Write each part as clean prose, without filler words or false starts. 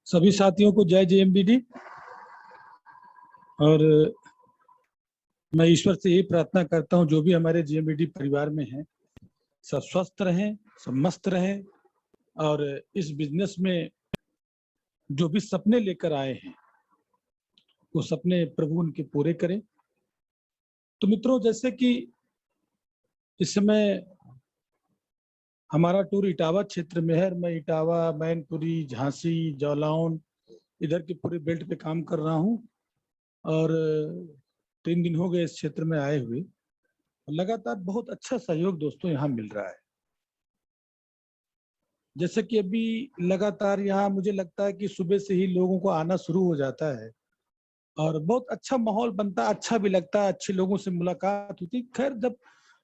सभी साथियों को जय जेएमबीडी। और मैं ईश्वर से यही प्रार्थना करता हूं, जो भी हमारे जेएमबीडी परिवार में हैं सब स्वस्थ रहें, सब मस्त रहें और इस बिजनेस में जो भी सपने लेकर आए हैं वो सपने प्रभु उनके पूरे करें। तो मित्रों, जैसे कि इस समय हमारा टूर इटावा क्षेत्र में है, मैं इटावा, मैनपुरी, झांसी, जालौन इधर के पूरे बेल्ट पे काम कर रहा हूं और 3 दिन हो गए इस क्षेत्र में आए हुए। लगातार बहुत अच्छा सहयोग दोस्तों यहाँ मिल रहा है। जैसे कि अभी लगातार यहाँ मुझे लगता है कि सुबह से ही लोगों को आना शुरू हो जाता है और बहुत अच्छा माहौल बनता है, अच्छा भी लगता है, अच्छे लोगों से मुलाकात होती है। खैर, जब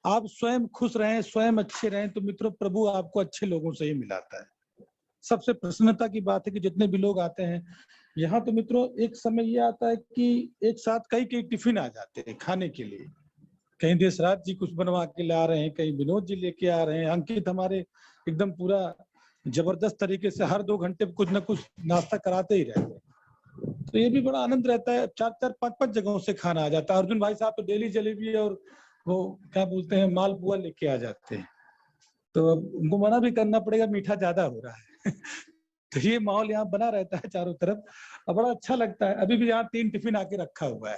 आप स्वयं खुश रहें, स्वयं अच्छे रहें तो मित्रों प्रभु आपको अच्छे लोगों से ही मिलाता है। सबसे प्रसन्नता की बात है कि जितने भी लोग आते हैं यहाँ, तो मित्रों एक समय ये आता है कि एक साथ कई कई टिफिन आ जाते हैं खाने के लिए। कहीं देशराज जी कुछ बनवा के ला रहे हैं, कहीं विनोद जी लेके आ रहे हैं, अंकित हमारे एकदम पूरा जबरदस्त तरीके से हर 2 घंटे कुछ ना कुछ नाश्ता कराते ही रहते हैं। तो ये भी बड़ा आनंद रहता है। 4-4, 5-5 जगहों से खाना आ जाता है। अर्जुन भाई साहब तो डेली जलेबी और वो क्या बोलते हैं मालपुआ लेके आ जाते हैं, तो उनको मना भी करना पड़ेगा, मीठा ज्यादा हो रहा है। तो ये माहौल यहाँ बना रहता है चारों तरफ और बड़ा अच्छा लगता है। अभी भी यहाँ 3 टिफिन आके रखा हुआ है।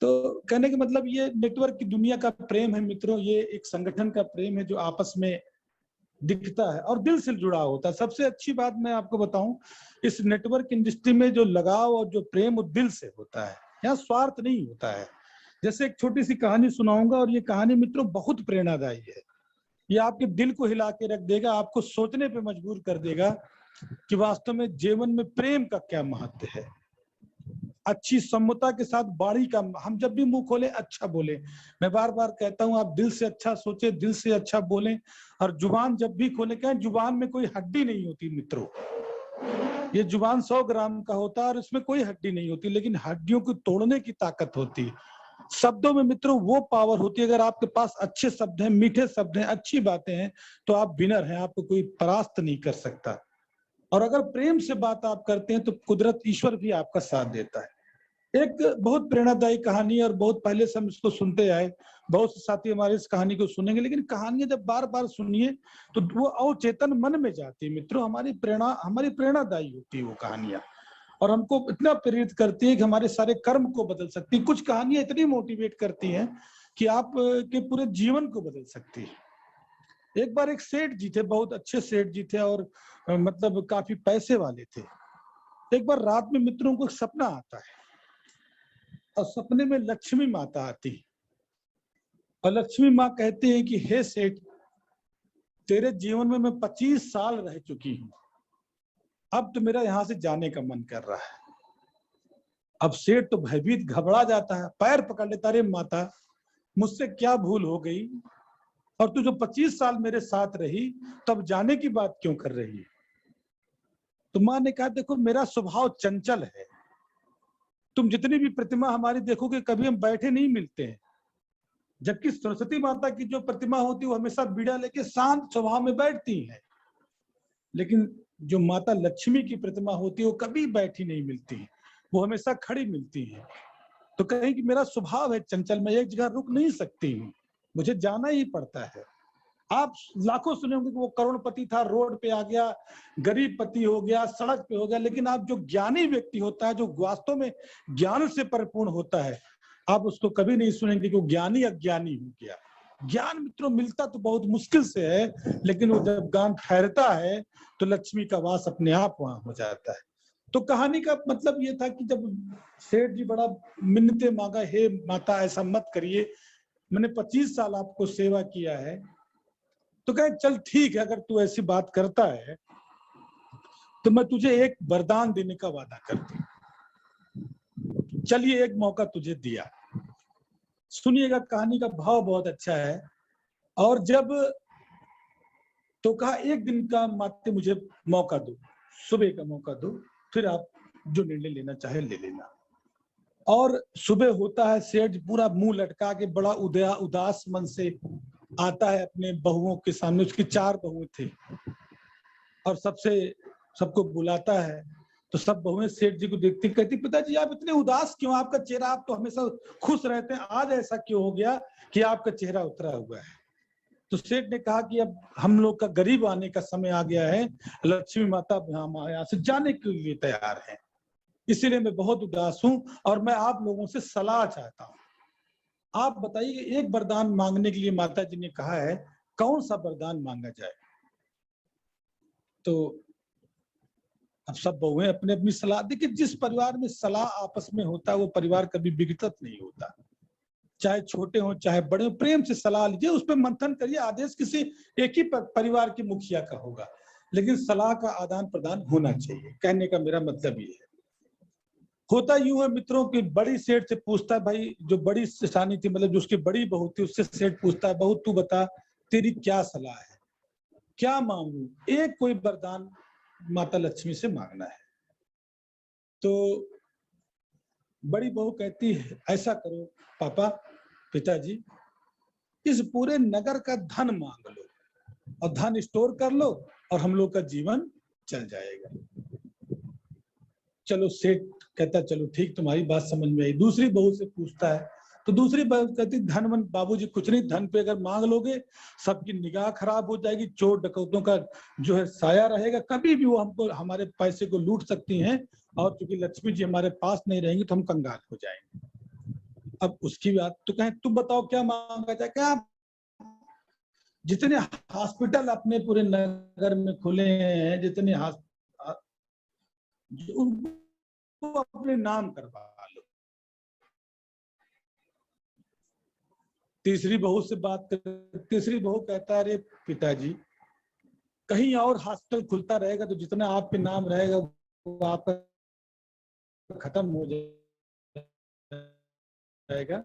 तो कहने का मतलब ये नेटवर्क की दुनिया का प्रेम है मित्रों, ये एक संगठन का प्रेम है जो आपस में दिखता है और दिल से जुड़ा होता है। सबसे अच्छी बात मैं आपको बताऊं, इस नेटवर्क इंडस्ट्री में जो लगाव और जो प्रेम वो दिल से होता है, यहाँ स्वार्थ नहीं होता है। जैसे एक छोटी सी कहानी सुनाऊंगा और ये कहानी मित्रों बहुत प्रेरणादायी है। ये आपके दिल को हिला के रख देगा, आपको सोचने पे मजबूर कर देगा कि वास्तव में जीवन में प्रेम का क्या महत्व है। अच्छी सम्मता के साथ बाड़ी का, हम जब भी मुंह खोले अच्छा बोले। मैं बार बार कहता हूं, आप दिल से अच्छा सोचे, दिल से अच्छा बोलें। और जुबान जब भी खोले, कहें जुबान में कोई हड्डी नहीं होती मित्रों, ये जुबान 100 ग्राम का होता है और इसमें कोई हड्डी नहीं होती, लेकिन हड्डियों को तोड़ने की ताकत होती है। शब्दों में मित्रों वो पावर होती है। अगर आपके पास अच्छे शब्द हैं, मीठे शब्द हैं, अच्छी बातें हैं तो आप विनर हैं, आपको कोई परास्त नहीं कर सकता। और अगर प्रेम से बात आप करते हैं तो कुदरत, ईश्वर भी आपका साथ देता है। एक बहुत प्रेरणादायी कहानी और बहुत पहले से हम इसको सुनते आए, बहुत से साथी हमारे इस कहानी को सुनेंगे, लेकिन कहानियां जब बार बार सुनिए तो वो अवचेतन मन में जाती है मित्रों। हमारी प्रेरणादायी होती है वो कहानियां और हमको इतना प्रेरित करती है कि हमारे सारे कर्म को बदल सकती है। कुछ कहानियां इतनी मोटिवेट करती हैं कि आप के पूरे जीवन को बदल सकती है। एक बार एक सेठ जी थे, बहुत अच्छे सेठ जी थे और मतलब काफी पैसे वाले थे। एक बार रात में मित्रों को एक सपना आता है और सपने में लक्ष्मी माता आती है और लक्ष्मी माँ कहती है कि हे सेठ, तेरे जीवन में मैं 25 साल रह चुकी हूँ, अब तो मेरा यहाँ से जाने का मन कर रहा है। अब सेठ तो भयभीत घबरा जाता है, पैर पकड़ लेता, अरे माता मुझसे क्या भूल हो गई, और तू जो 25 साल मेरे साथ रही तब जाने की बात क्यों कर रही है। तो माँ ने कहा, देखो मेरा स्वभाव चंचल है, तुम जितनी भी प्रतिमा हमारी देखोगे कभी हम बैठे नहीं मिलते हैं, जबकि सरस्वती माता की जो प्रतिमा होती है वो हमेशा बीड़ा लेके शांत स्वभाव में बैठती है, लेकिन जो माता लक्ष्मी की प्रतिमा होती है वो कभी बैठी नहीं मिलती है, वो हमेशा खड़ी मिलती है। तो कहें कि मेरा स्वभाव है चंचल, मैं एक जगह रुक नहीं सकती हूँ, मुझे जाना ही पड़ता है। आप लाखों सुने होंगे कि वो करोड़पति था, रोड पे आ गया, गरीब पति हो गया, सड़क पे हो गया, लेकिन आप जो ज्ञानी व्यक्ति होता है, जो वास्तव में ज्ञान से परिपूर्ण होता है, आप उसको कभी नहीं सुनेंगे कि वो ज्ञानी अज्ञानी हो गया। ज्ञान मित्रों मिलता तो बहुत मुश्किल से है, लेकिन वो जब ज्ञान ठहरता है तो लक्ष्मी का वास अपने आप वहां हो जाता है। तो कहानी का मतलब ये था कि जब सेठ जी बड़ा मिन्नतें मांगा, हे माता ऐसा मत करिए, मैंने 25 साल आपको सेवा किया है। तो कहे चल ठीक है, अगर तू ऐसी बात करता है तो मैं तुझे एक वरदान देने का वादा करती हूँ, चलिए एक मौका तुझे दिया। सुनिएगा, कहानी का भाव बहुत अच्छा है। और जब तो कहा एक दिन का मात्र मुझे मौका दो, सुबह का मौका दो, फिर आप जो निर्णय लेना चाहे ले लेना। और सुबह होता है, सेठ पूरा मुंह लटका के बड़ा उदास मन से आता है अपने बहुओं के सामने, उसकी 4 बहुएं थे, और सबको बुलाता है तो सब बहुएं सेठ जी को देखती कहती पिताजी आप इतने उदास क्यों, आपका चेहरा, आप तो हमेशा खुश रहते हैं, आज ऐसा क्यों हो गया कि आपका चेहरा उतरा हुआ है। तो सेठ ने कहा कि अब हम लोग का गरीब आने का समय आ गया है, लक्ष्मी माता हमारे यहाँ से जाने के लिए तैयार है, इसीलिए मैं बहुत उदास हूं और मैं आप लोगों से सलाह चाहता हूं। आप बताइए एक वरदान मांगने के लिए माता जी ने कहा है, कौन सा वरदान मांगा जाए। तो अब सब बहुएं अपने अपनी सलाह, देखिए जिस परिवार में सलाह आपस में होता है वो परिवार कभी विघटित नहीं होता, चाहे छोटे हो चाहे बड़े हो, प्रेम से सलाह लीजिए, उस पर मंथन करिए। आदेश किसी एक ही परिवार के मुखिया का होगा, लेकिन सलाह का आदान प्रदान होना चाहिए, कहने का मेरा मतलब ये है। होता यूं है मित्रों की बड़ी सेठ से पूछता है, भाई जो बड़ी सेठानी थी, मतलब जो उसकी बड़ी बहू थी, उससे सेठ पूछता है, बहू तू बता तेरी क्या सलाह है, क्या मांगू, एक कोई वरदान माता लक्ष्मी से मांगना है। तो बड़ी बहू कहती है ऐसा करो पापा, पिताजी, इस पूरे नगर का धन मांग लो और धन स्टोर कर लो और हम लोग का जीवन चल जाएगा। चलो सेठ कहता चलो ठीक, तुम्हारी बात समझ में आई। दूसरी बहू से पूछता है, तो दूसरी बहू कहती धन मन बाबूजी कुछ नहीं, धन पे अगर मांग लोगे सबकी निगाह खराब हो जाएगी, चोर डकैतों का जो है साया रहेगा, कभी भी वो हमको हमारे पैसे को लूट सकती हैं, और क्योंकि लक्ष्मी जी हमारे पास नहीं रहेंगी तो हम कंगाल हो जाएंगे। अब उसकी बात तो कहें, तुम बताओ क्या मांगा जाए। क्या जितने हॉस्पिटल अपने पूरे नगर में खुले हैं, जितने उनको अपने नाम करवा लो। तीसरी बहू से बात कर, तीसरी बहू कहता है अरे पिताजी कहीं और हॉस्पिटल खुलता रहेगा तो जितना आपके नाम रहेगा वो आपका खत्म हो जाएगा,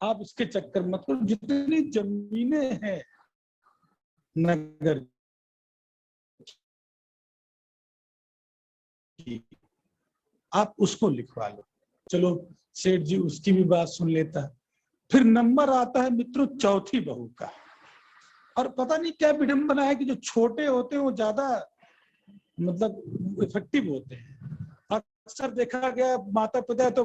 आप इसके चक्कर मत करो। जितनी जमीनें हैं नगर की आप उसको लिखवा लो। चलो सेठ जी उसकी भी बात सुन लेता है। फिर नंबर आता है मित्रों चौथी बहू का, और पता नहीं क्या विडंबना है कि जो छोटे होते हैं वो ज्यादा मतलब इफेक्टिव होते हैं। अक्सर देखा गया माता पिता तो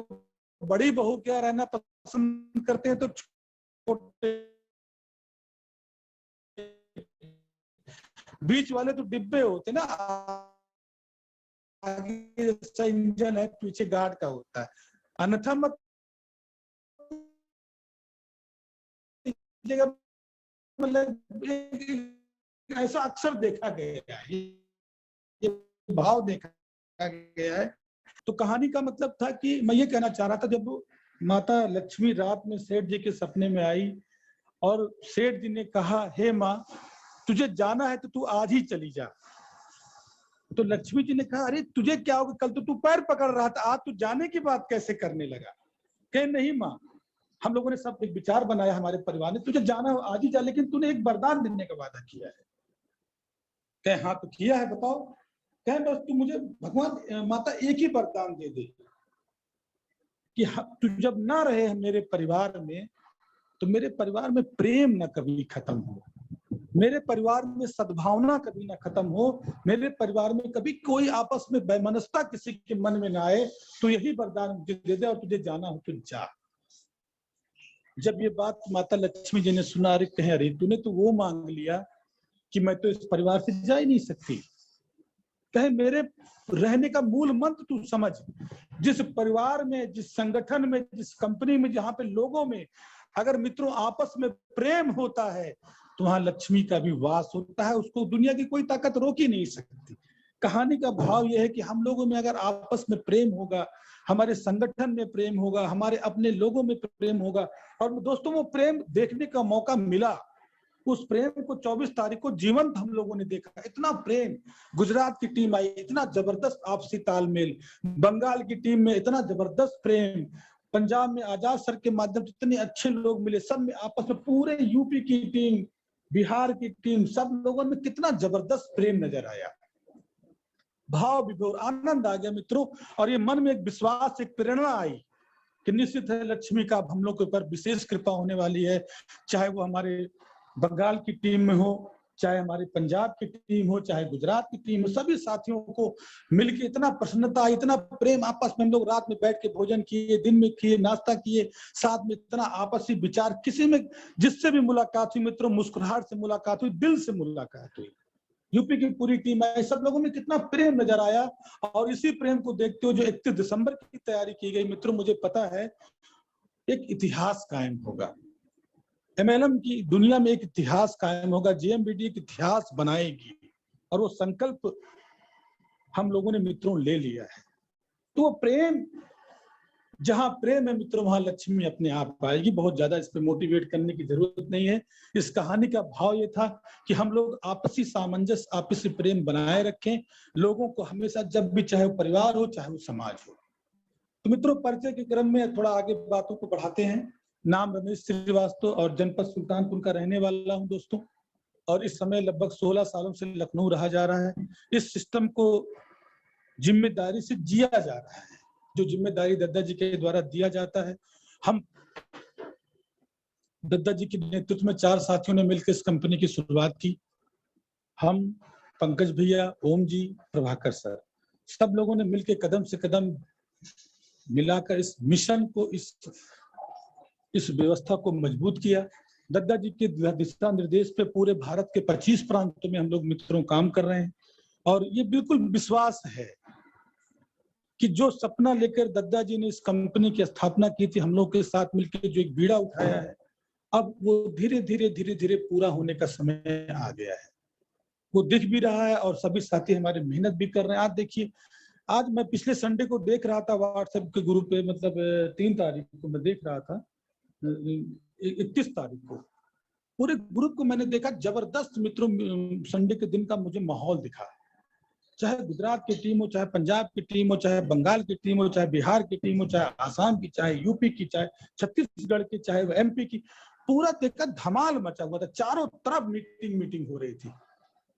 बड़ी बहू क्या रहना पसंद करते हैं, तो छोटे बीच वाले तो डिब्बे होते ना, आगे जैसा इंजन है पीछे गार्ड का होता है, अन्यथा मत मतलब ऐसा अक्सर देखा गया है, ये भाव देखा गया है। तो कहानी का मतलब था कि मैं ये कहना चाह रहा था, जब माता लक्ष्मी रात में सेठ जी के सपने में आई और सेठ जी ने कहा हे माँ तुझे जाना है तो तू आज ही चली जा, तो लक्ष्मी जी ने कहा अरे तुझे क्या होगा, कल तो तू पैर पकड़ रहा था, आज तू जाने की बात कैसे करने लगा। कहे नहीं माँ, हम लोगों ने सब एक विचार बनाया हमारे परिवार ने, तुझे जाना हो आज ही जा, लेकिन तूने एक वरदान देने का वादा किया है। कहे हाँ तो किया है बताओ। कहे बस तू मुझे भगवान माता एक ही वरदान दे दे कि तू जब ना रहे मेरे परिवार में तो मेरे परिवार में प्रेम न कभी खत्म हो, मेरे परिवार में सद्भावना कभी ना खत्म हो, मेरे परिवार में कभी कोई आपस में वैमनस्यता किसी के मन में ना आए, तो यही वरदान मुझे दे दे और तुझे जाना हो तो जा। जब ये बात माता लक्ष्मी जी ने सुना, अरे कहे अरे तूने तो वो मांग लिया कि मैं तो इस परिवार से जा ही नहीं सकती। कहे मेरे रहने का मूल मंत्र तू समझ, जिस परिवार में, जिस संगठन में, जिस कंपनी में, जहां पे लोगों में अगर मित्रों आपस में प्रेम होता है तो वहां लक्ष्मी का भी वास होता है, उसको दुनिया की कोई ताकत रोक ही नहीं सकती। कहानी का भाव यह है कि हम लोगों में अगर आपस में प्रेम होगा, हमारे संगठन में प्रेम होगा, हमारे अपने लोगों में प्रेम होगा, और दोस्तों वो प्रेम देखने का मौका मिला, उस प्रेम को 24 तारीख को जीवंत हम लोगों ने देखा। इतना प्रेम, गुजरात की टीम आई, इतना जबरदस्त आपसी तालमेल, बंगाल की टीम में इतना जबरदस्त प्रेम, पंजाब में आजाद सर के माध्यम से इतने अच्छे लोग मिले, सब में आपस में, पूरे यूपी की टीम, बिहार की टीम, सब लोगों में कितना जबरदस्त प्रेम नजर आया, भाव विभोर, आनंद आ गया मित्रों। और ये मन में एक विश्वास, एक प्रेरणा आई कि निश्चित है लक्ष्मी का हम लोग के ऊपर विशेष कृपा होने वाली है, चाहे वो हमारे बंगाल की टीम में हो, चाहे हमारे पंजाब की टीम हो, चाहे गुजरात की टीम हो, सभी साथियों को मिलके इतना प्रसन्नता, इतना प्रेम, आपस में हम लोग रात में बैठ के भोजन किए, दिन में किए, नाश्ता किए, साथ में इतना आपसी विचार, किसी में जिससे भी मुलाकात हुई मित्रों, मुस्कुराहट से मुलाकात हुई, दिल से मुलाकात हुई। यूपी की पूरी टीम है, सब लोगों में कितना प्रेम नजर आया। और इसी प्रेम को देखते हुए जो 31 दिसंबर की तैयारी की गई मित्रों, मुझे पता है एक इतिहास कायम होगा। एमएलएम की दुनिया में एक इतिहास कायम होगा, जेएमबीडी एक इतिहास बनाएगी, और वो संकल्प हम लोगों ने मित्रों ले लिया है। तो वो प्रेम, जहां प्रेम है मित्रों वहां लक्ष्मी अपने आप आएगी। बहुत ज्यादा इस पे मोटिवेट करने की जरूरत नहीं है। इस कहानी का भाव ये था कि हम लोग आपसी सामंजस्य, आपसी प्रेम बनाए रखें लोगों को हमेशा, जब भी, चाहे वो परिवार हो चाहे वो समाज हो। तो मित्रों, परिचय के क्रम में थोड़ा आगे बातों को बढ़ाते हैं। नाम रमेश श्रीवास्तव और जनपद सुल्तानपुर का रहने वाला हूं दोस्तों, और इस समय लगभग 16 सालों से लखनऊ रहा जा रहा है। इस सिस्टम को जिम्मेदारी से जिया जा रहा है, जो जिम्मेदारी दद्दा जी के द्वारा दिया जाता है। हम दद्दा जी के नेतृत्व में 4 साथियों ने मिलकर इस कंपनी की शुरुआत की। हम, पंकज भैया, ओम जी, प्रभाकर सर, सब लोगों ने मिलकर कदम से कदम मिलाकर इस मिशन को, इस व्यवस्था को मजबूत किया। दद्दा जी के दिशा निर्देश पे पूरे भारत के 25 प्रांतों में हम लोग मित्रों काम कर रहे हैं। और ये बिल्कुल विश्वास है कि जो सपना लेकर दद्दा जी ने इस कंपनी की स्थापना की थी, हम लोग के साथ मिलकर जो एक बीड़ा उठाया है, अब वो धीरे धीरे पूरा होने का समय आ गया है। वो दिख भी रहा है और सभी साथी हमारे मेहनत भी कर रहे हैं। आज देखिए, आज मैं पिछले संडे को देख रहा था व्हाट्सएप के ग्रुप पे, मतलब 3 तारीख को मैं देख रहा था, 31 तारीख को पूरे ग्रुप को मैंने देखा। जबरदस्त मित्रों संडे के दिन का मुझे माहौल दिखा। चाहे गुजरात की टीम हो, चाहे पंजाब की टीम हो, चाहे बंगाल की टीम हो, चाहे बिहार की टीम हो, चाहे आसाम की, चाहे यूपी की, चाहे छत्तीसगढ़ की, चाहे एमपी की, पूरा देखकर धमाल मचा हुआ था। चारों तरफ मीटिंग हो रही थी।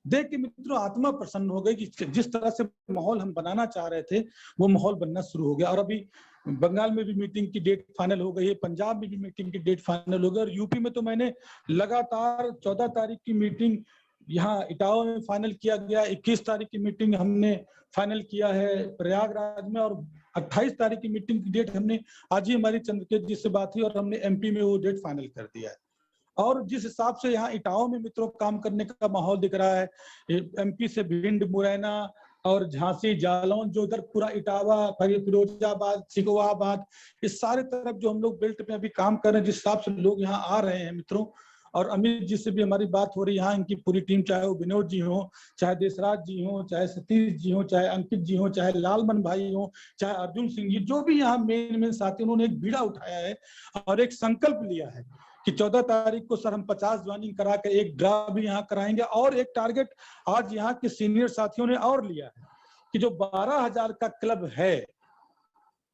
देख के मित्रों आत्मा प्रसन्न हो गई कि जिस तरह से माहौल हम बनाना चाह रहे थे वो माहौल बनना शुरू हो गया। और अभी बंगाल में भी मीटिंग की डेट फाइनल हो गई है, पंजाब में भी मीटिंग की डेट फाइनल हो गई, और यूपी में तो मैंने लगातार 14 तारीख की मीटिंग यहाँ इटावा में फाइनल किया गया, 21 तारीख की मीटिंग हमने फाइनल किया है प्रयागराज में, और 28 तारीख की मीटिंग की डेट हमने, आज ही हमारी चंद्रकेत जी से बात हुई और हमने एमपी में वो डेट फाइनल कर दिया है। और जिस हिसाब से यहाँ इटावा में मित्रों काम करने का माहौल दिख रहा है, एमपी से भिंड, मुरैना और झांसी, जालौन, जो इधर पूरा इटावा, फिरोजाबाद, सिकोहाबाद, इस सारे तरफ जो हम लोग बेल्ट में अभी काम कर रहे हैं, जिस हिसाब से लोग यहाँ आ रहे हैं मित्रों, और अमित जी से भी हमारी बात हो रही है। यहाँ इनकी पूरी टीम, चाहे वो विनोद जी हो, चाहे देशराज जी हो, चाहे सतीश जी हो, चाहे अंकित जी हो, चाहे लालमन भाई हो, चाहे अर्जुन सिंह जी, जो भी यहाँ मेन साथी, उन्होंने एक बीड़ा उठाया है और एक संकल्प लिया है कि 14 तारीख को सर हम 50 ज्वाइनिंग करा के एक ड्रा भी यहाँ कराएंगे। और एक टारगेट आज यहाँ के सीनियर साथियों ने और लिया है कि जो 12,000 का क्लब है,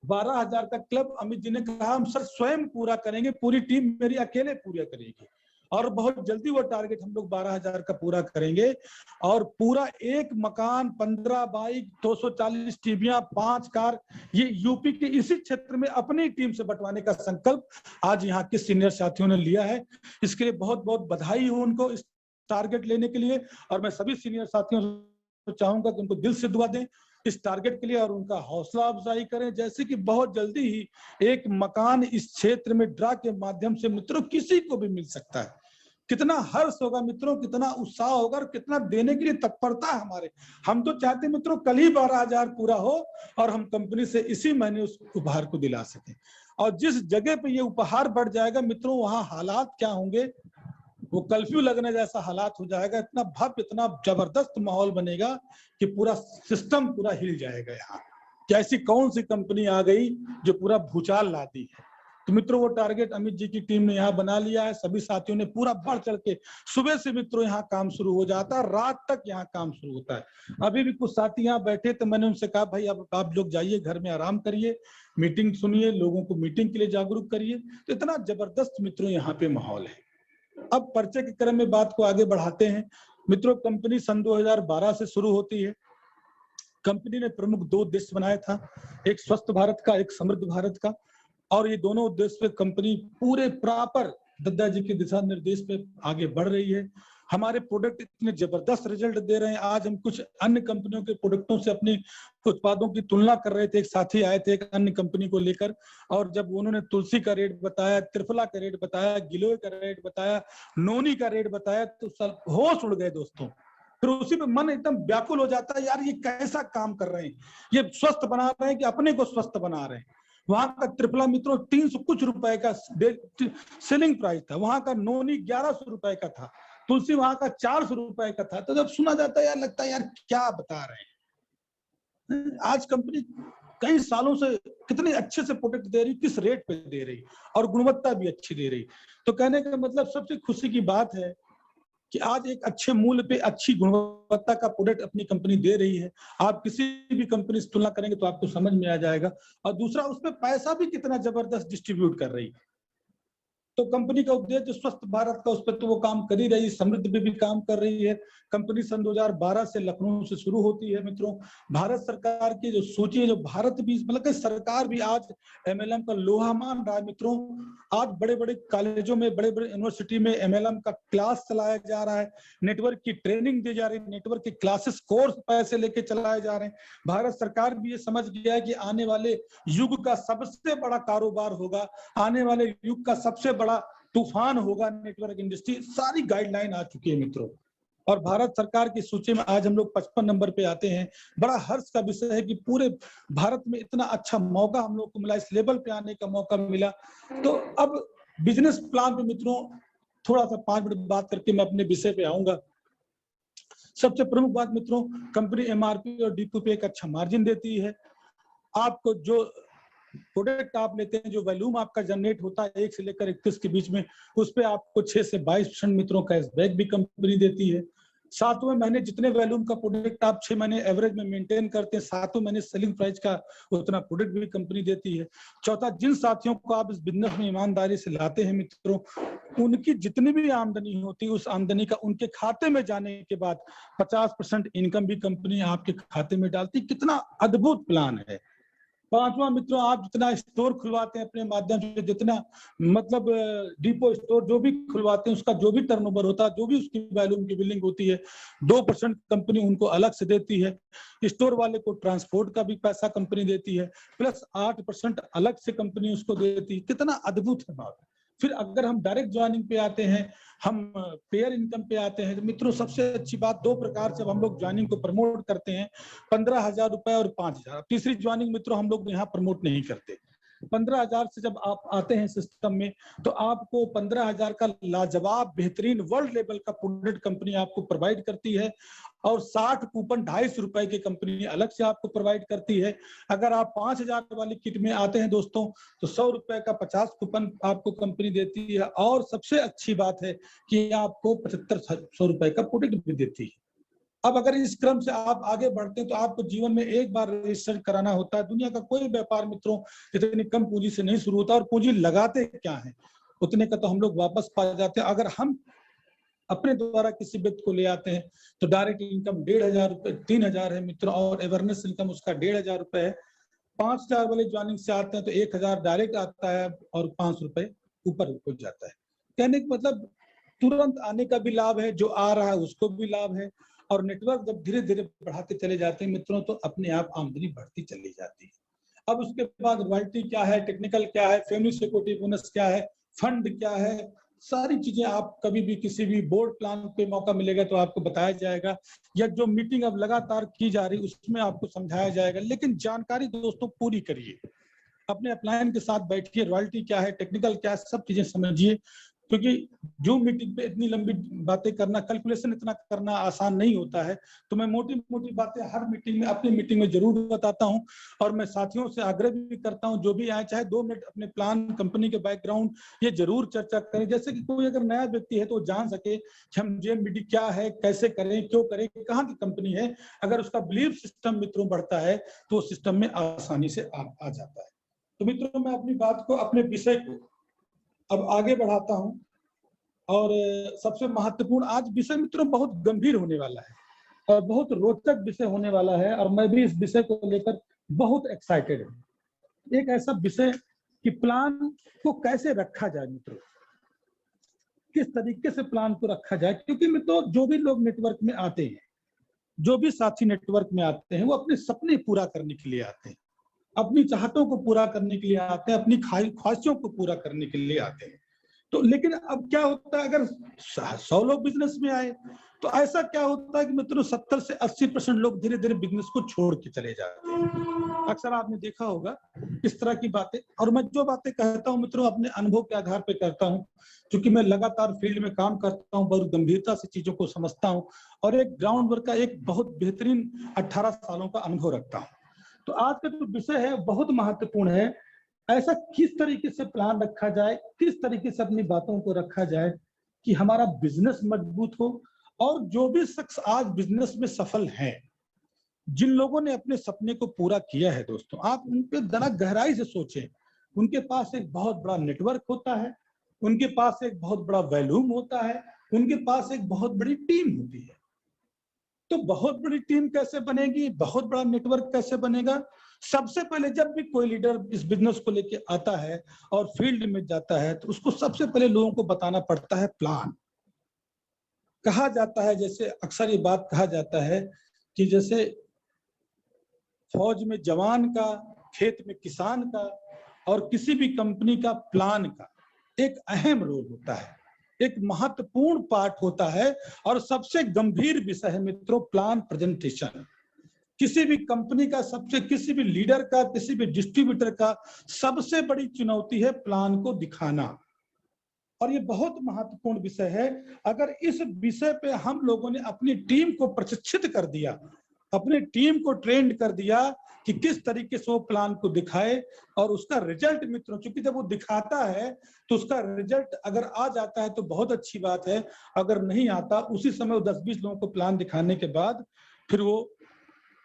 12,000 का क्लब अमित जी ने कहा हम सर स्वयं पूरा करेंगे, पूरी टीम मेरी अकेले पूरा करेगी, और बहुत जल्दी वो टारगेट हम लोग 12,000 का पूरा करेंगे। और पूरा एक मकान, 15 बाइक, 240 टीवियां, 5 कार, ये यूपी के इसी क्षेत्र में अपनी टीम से बंटवाने का संकल्प आज यहाँ के सीनियर साथियों ने लिया है। इसके लिए बहुत बहुत बधाई हो उनको इस टारगेट लेने के लिए। और मैं सभी सीनियर साथियों से चाहूंगा कि उनको दिल से दुआ दें इस टारगेट के लिए और उनका हौसला अफजाई करें, जैसे कि बहुत जल्दी ही एक मकान इस क्षेत्र में ड्रा के माध्यम से मित्रों किसी को भी मिल सकता है। कितना हर्ष होगा मित्रों, कितना उत्साह होगा और कितना देने के लिए तत्परता है हमारे। हम तो चाहते मित्रों कल ही 12,000 पूरा हो और हम कंपनी से इसी महीने उस उपहार को दिला सकें। और जिस जगह पे ये उपहार बढ़ जाएगा मित्रों, वहां हालात क्या होंगे, वो कर्फ्यू लगने जैसा हालात हो जाएगा। इतना भव्य, इतना जबरदस्त माहौल बनेगा कि पूरा सिस्टम पूरा हिल जाएगा। यहाँ कैसी कौन सी कंपनी आ गई जो पूरा भूचाल ला दी है। तो मित्रों वो टारगेट अमित जी की टीम ने यहाँ बना लिया है। सभी साथियों ने पूरा बढ़ चढ़ के, सुबह से मित्रों यहाँ काम शुरू हो जाता है, रात तक यहाँ काम शुरू होता है। अभी भी कुछ साथी यहाँ बैठे तो मैंने उनसे कहा भाई अब आप लोग जाइए घर में आराम करिए, मीटिंग सुनिए, लोगों को मीटिंग के लिए जागरूक करिए। तो इतना जबरदस्त मित्रों यहाँ पे माहौल है। अब परिचय के क्रम में बात को आगे बढ़ाते हैं मित्रों। कंपनी सन 2012 से शुरू होती है। कंपनी ने प्रमुख 2 उद्देश्य बनाया था, एक स्वस्थ भारत का, एक समृद्ध भारत का। और ये दोनों उद्देश्य पे कंपनी पूरे प्रॉपर दद्दा जी के दिशा निर्देश पे आगे बढ़ रही है। हमारे प्रोडक्ट इतने जबरदस्त रिजल्ट दे रहे हैं। आज हम कुछ अन्य कंपनियों के प्रोडक्टों से अपने उत्पादों की तुलना कर रहे थे। एक साथी आए थे एक अन्य कंपनी को लेकर, और जब उन्होंने तुलसी का रेट बताया, त्रिफला का रेट बताया, गिलोय का रेट बताया, नोनी का रेट बताया, तो सब होश उड़ गए दोस्तों। फिर उसी पे मन एकदम व्याकुल हो जाता है, यार ये कैसा काम कर रहे हैं, ये स्वस्थ बना रहे हैं कि अपने को स्वस्थ बना रहे हैं। वहां का त्रिफला मित्रों 300 कुछ रुपए का सेलिंग प्राइस था, वहां का नोनी 1100 रुपए का था, तुलसी वहां का 400 रुपए का था। तो जब सुना जाता है यार, लगता है यार क्या बता रहे हैं। आज कंपनी कई सालों से कितने अच्छे से प्रोडक्ट दे रही, किस रेट पे दे रही, और गुणवत्ता भी अच्छी दे रही। तो कहने का मतलब सबसे खुशी की बात है कि आज एक अच्छे मूल्य पे अच्छी गुणवत्ता का प्रोडक्ट अपनी कंपनी दे रही है। आप किसी भी कंपनी से तुलना करेंगे तो आपको समझ में आ जाएगा। और दूसरा, उसमें पैसा भी कितना जबरदस्त डिस्ट्रीब्यूट कर रही है। तो कंपनी का उद्देश्य स्वस्थ भारत का, उस पर तो वो काम कर ही रही है, समृद्धि पे भी काम कर रही है। कंपनी सन 2012 से लखनऊ से शुरू होती है मित्रों। भारत सरकार की जो सूची है, जो भारत भी मतलब कि सरकार भी आज एमएलएम का लोहा मान रहा है मित्रों। आज बड़े बड़े कॉलेजों में, बड़े बड़े यूनिवर्सिटी में एमएलएम का क्लास चलाया जा रहा है, नेटवर्क की ट्रेनिंग दी जा रही है, नेटवर्क के क्लासेस कोर्स पैसे लेके चलाए जा रहे हैं। भारत सरकार भी ये समझ गया है कि आने वाले युग का सबसे बड़ा कारोबार होगा, आने वाले युग का सबसे बड़ा तूफान होगा नेटवर्क इंडस्ट्री। सारी गाइडलाइन आ चुकी है मित्रों, और भारत सरकार की सूची में आज हम लोग 55 नंबर पे आते हैं। बड़ा हर्ष का विषय है कि पूरे भारत में इतना अच्छा मौका हम लोग को मिला, इस लेवल पे आने का मौका मिला। तो अब बिजनेस प्लान पे मित्रों थोड़ा सा 5 मिनट बात करके मैं अपने विषय पे आऊंगा। सबसे प्रमुख बात मित्रों, कंपनी एमआरपी और डीपी पे एक अच्छा मार्जिन देती है। आपको जो प्रोडक्ट आप लेते हैं, जो वॉल्यूम आपका जनरेट होता है 1 से लेकर 31 के बीच में, उस पे आपको 6 से 22% मित्रों कैशबैक भी कंपनी देती है। 7वें महीने जितने वॉल्यूम का प्रोडक्ट आप 6 महीने एवरेज में मेंटेन करते हैं, 7वें महीने सेलिंग प्राइस का उतना प्रोडक्ट भी कंपनी देती है। चौथा, जिन साथियों को आप इस बिजनेस में ईमानदारी से लाते हैं मित्रों, उनकी जितनी भी आमदनी होती है, उस आमदनी का उनके खाते में जाने के बाद 50% इनकम भी कंपनी आपके खाते में डालती। कितना अद्भुत प्लान है। 5वां मित्रों, आप जितना स्टोर खुलवाते हैं अपने माध्यम से, जितना मतलब डिपो स्टोर जो भी खुलवाते हैं, उसका जो भी टर्नओवर होता है, जो भी उसकी वॉल्यूम की बिलिंग होती है, 2% कंपनी उनको अलग से देती है। स्टोर वाले को ट्रांसपोर्ट का भी पैसा कंपनी देती है, प्लस 8% अलग से कंपनी उसको देती है। कितना अद्भुत है बात। फिर अगर हम डायरेक्ट ज्वाइनिंग पे आते हैं, हम पेयर इनकम पे आते हैं, तो मित्रों सबसे अच्छी बात, 2 प्रकार से हम लोग ज्वाइनिंग को प्रमोट करते हैं, 15,000 रुपए और 5,000। तीसरी ज्वाइनिंग मित्रों हम लोग यहाँ प्रमोट नहीं करते। 15,000 से जब आप आते हैं सिस्टम में, तो आपको 15,000 का लाजवाब बेहतरीन वर्ल्ड लेवल का प्रोडक्ट कंपनी आपको प्रोवाइड करती है, और 60 कूपन 250 रुपए की कंपनी अलग से आपको प्रोवाइड करती है। अगर आप 5,000 वाली किट में आते हैं दोस्तों, तो 100 रुपए का 50 कूपन आपको कंपनी देती है, और सबसे अच्छी बात है कि आपको 7500 रुपए का प्रोडक्ट भी देती है। अब अगर इस क्रम से आप आगे बढ़ते हैं, तो आपको जीवन में एक बार रजिस्टर कराना होता है। दुनिया का कोई व्यापार मित्रों इतनी कम पूंजी से नहीं शुरू होता, और पूंजी लगाते क्या है, उतने का तो हम लोग वापस पा जाते हैं। अगर हम अपने द्वारा किसी व्यक्ति को ले आते हैं, तो डायरेक्ट इनकम 1,500 रुपए 3,000 है मित्रों, और अवेयरनेस इनकम उसका 1,500 रुपए है। 5,000 वाले ज्वाइनिंग से आते हैं तो 1,000 डायरेक्ट आता है, और 500 रुपए ऊपर हो जाता है। कहने का मतलब तुरंत आने का भी लाभ है, जो आ रहा है उसको भी लाभ है, और नेटवर्क जब धीरे धीरे बढ़ाते चले जाते हैं मित्रों, तो अपने आप आमदनी बढ़ती चली जाती है। अब उसके बाद रॉयल्टी क्या है, टेक्निकल क्या है, फैमिली सिक्योरिटी बोनस क्या है, फंड क्या है, सारी चीजें आप कभी भी किसी भी बोर्ड प्लान पे मौका मिलेगा तो आपको बताया जाएगा, या जो मीटिंग अब लगातार की जा रही उसमें आपको समझाया जाएगा। लेकिन जानकारी दोस्तों पूरी करिए, अपने अपलायन के साथ बैठिए, रॉयल्टी क्या है, टेक्निकल क्या है, सब चीजें समझिए। क्योंकि जो मीटिंग पे इतनी लंबी बातें करना, कैलकुलेशन इतना करना आसान नहीं होता है। तो मैं मोटी मोटी बातें हर मीटिंग में, अपनी मीटिंग में जरूर बताता हूं, और मैं साथियों से आग्रह भी करता हूं, जो भी आए चाहे 2 मिनट अपने प्लान, कंपनी के बैकग्राउंड ये जरूर चर्चा करें, जैसे कि कोई अगर नया व्यक्ति है तो जान सके कि हम जेएमबीडी क्या है, कैसे करें, क्यों करें, कहाँ की कंपनी है। अगर उसका बिलीफ सिस्टम मित्रों बढ़ता है, तो सिस्टम में आसानी से आ जाता है। तो मित्रों, मैं अपनी बात को, अपने विषय को अब आगे बढ़ाता हूं, और सबसे महत्वपूर्ण आज विषय मित्रों बहुत गंभीर होने वाला है, और बहुत रोचक विषय होने वाला है, और मैं भी इस विषय को लेकर बहुत एक्साइटेड हूं। एक ऐसा विषय कि प्लान को कैसे रखा जाए मित्रों। किस तरीके से प्लान को रखा जाए, क्योंकि मैं तो जो भी लोग नेटवर्क में आते हैं, जो भी साथी नेटवर्क में आते हैं, वो अपने सपने पूरा करने के लिए आते हैं, अपनी चाहतों को पूरा करने के लिए आते हैं, अपनी ख्वाहिशों को पूरा करने के लिए आते हैं। तो लेकिन अब क्या होता है, अगर 100 लोग बिजनेस में आए तो ऐसा क्या होता है कि मित्रों 70 से 80% लोग धीरे धीरे बिजनेस को छोड़ के चले जाते हैं। अक्सर आपने देखा होगा इस तरह की बातें। और मैं जो बातें कहता हूँ मित्रों अपने अनुभव के आधार पर करता हूँ, क्योंकि मैं लगातार फील्ड में काम करता हूँ, बहुत गंभीरता से चीजों को समझता हूँ और एक ग्राउंड वर्क का एक बहुत बेहतरीन 18 सालों का अनुभव रखता हूँ। तो आज का जो विषय है बहुत महत्वपूर्ण है। ऐसा किस तरीके से प्लान रखा जाए, किस तरीके से अपनी बातों को रखा जाए कि हमारा बिजनेस मजबूत हो। और जो भी शख्स आज बिजनेस में सफल हैं, जिन लोगों ने अपने सपने को पूरा किया है दोस्तों, आप उन पे जरा गहराई से सोचें। उनके पास एक बहुत बड़ा नेटवर्क होता है, उनके पास एक बहुत बड़ा वॉल्यूम होता है, उनके पास एक बहुत बड़ी टीम होती है। तो बहुत बड़ी टीम कैसे बनेगी, बहुत बड़ा नेटवर्क कैसे बनेगा? सबसे पहले जब भी कोई लीडर इस बिजनेस को लेके आता है और फील्ड में जाता है, तो उसको सबसे पहले लोगों को बताना पड़ता है प्लान। कहा जाता है, जैसे अक्सर ये बात कहा जाता है कि जैसे फौज में जवान का, खेत में किसान का और किसी भी कंपनी का प्लान का एक अहम रोल होता है, एक महत्वपूर्ण पार्ट होता है। और सबसे गंभीर विषय है मित्रों प्लान प्रेजेंटेशन। किसी भी कंपनी का किसी भी लीडर का, किसी भी डिस्ट्रीब्यूटर का सबसे बड़ी चुनौती है प्लान को दिखाना। और ये बहुत महत्वपूर्ण विषय है। अगर इस विषय पे हम लोगों ने अपनी टीम को प्रशिक्षित कर दिया, अपनी टीम को ट्रेंड कर दिया कि किस तरीके से वो प्लान को दिखाए और उसका रिजल्ट मित्रों, क्योंकि जब वो दिखाता है तो उसका रिजल्ट अगर आ जाता है तो बहुत अच्छी बात है, अगर नहीं आता उसी समय वो 10-20 लोगों को प्लान दिखाने के बाद फिर वो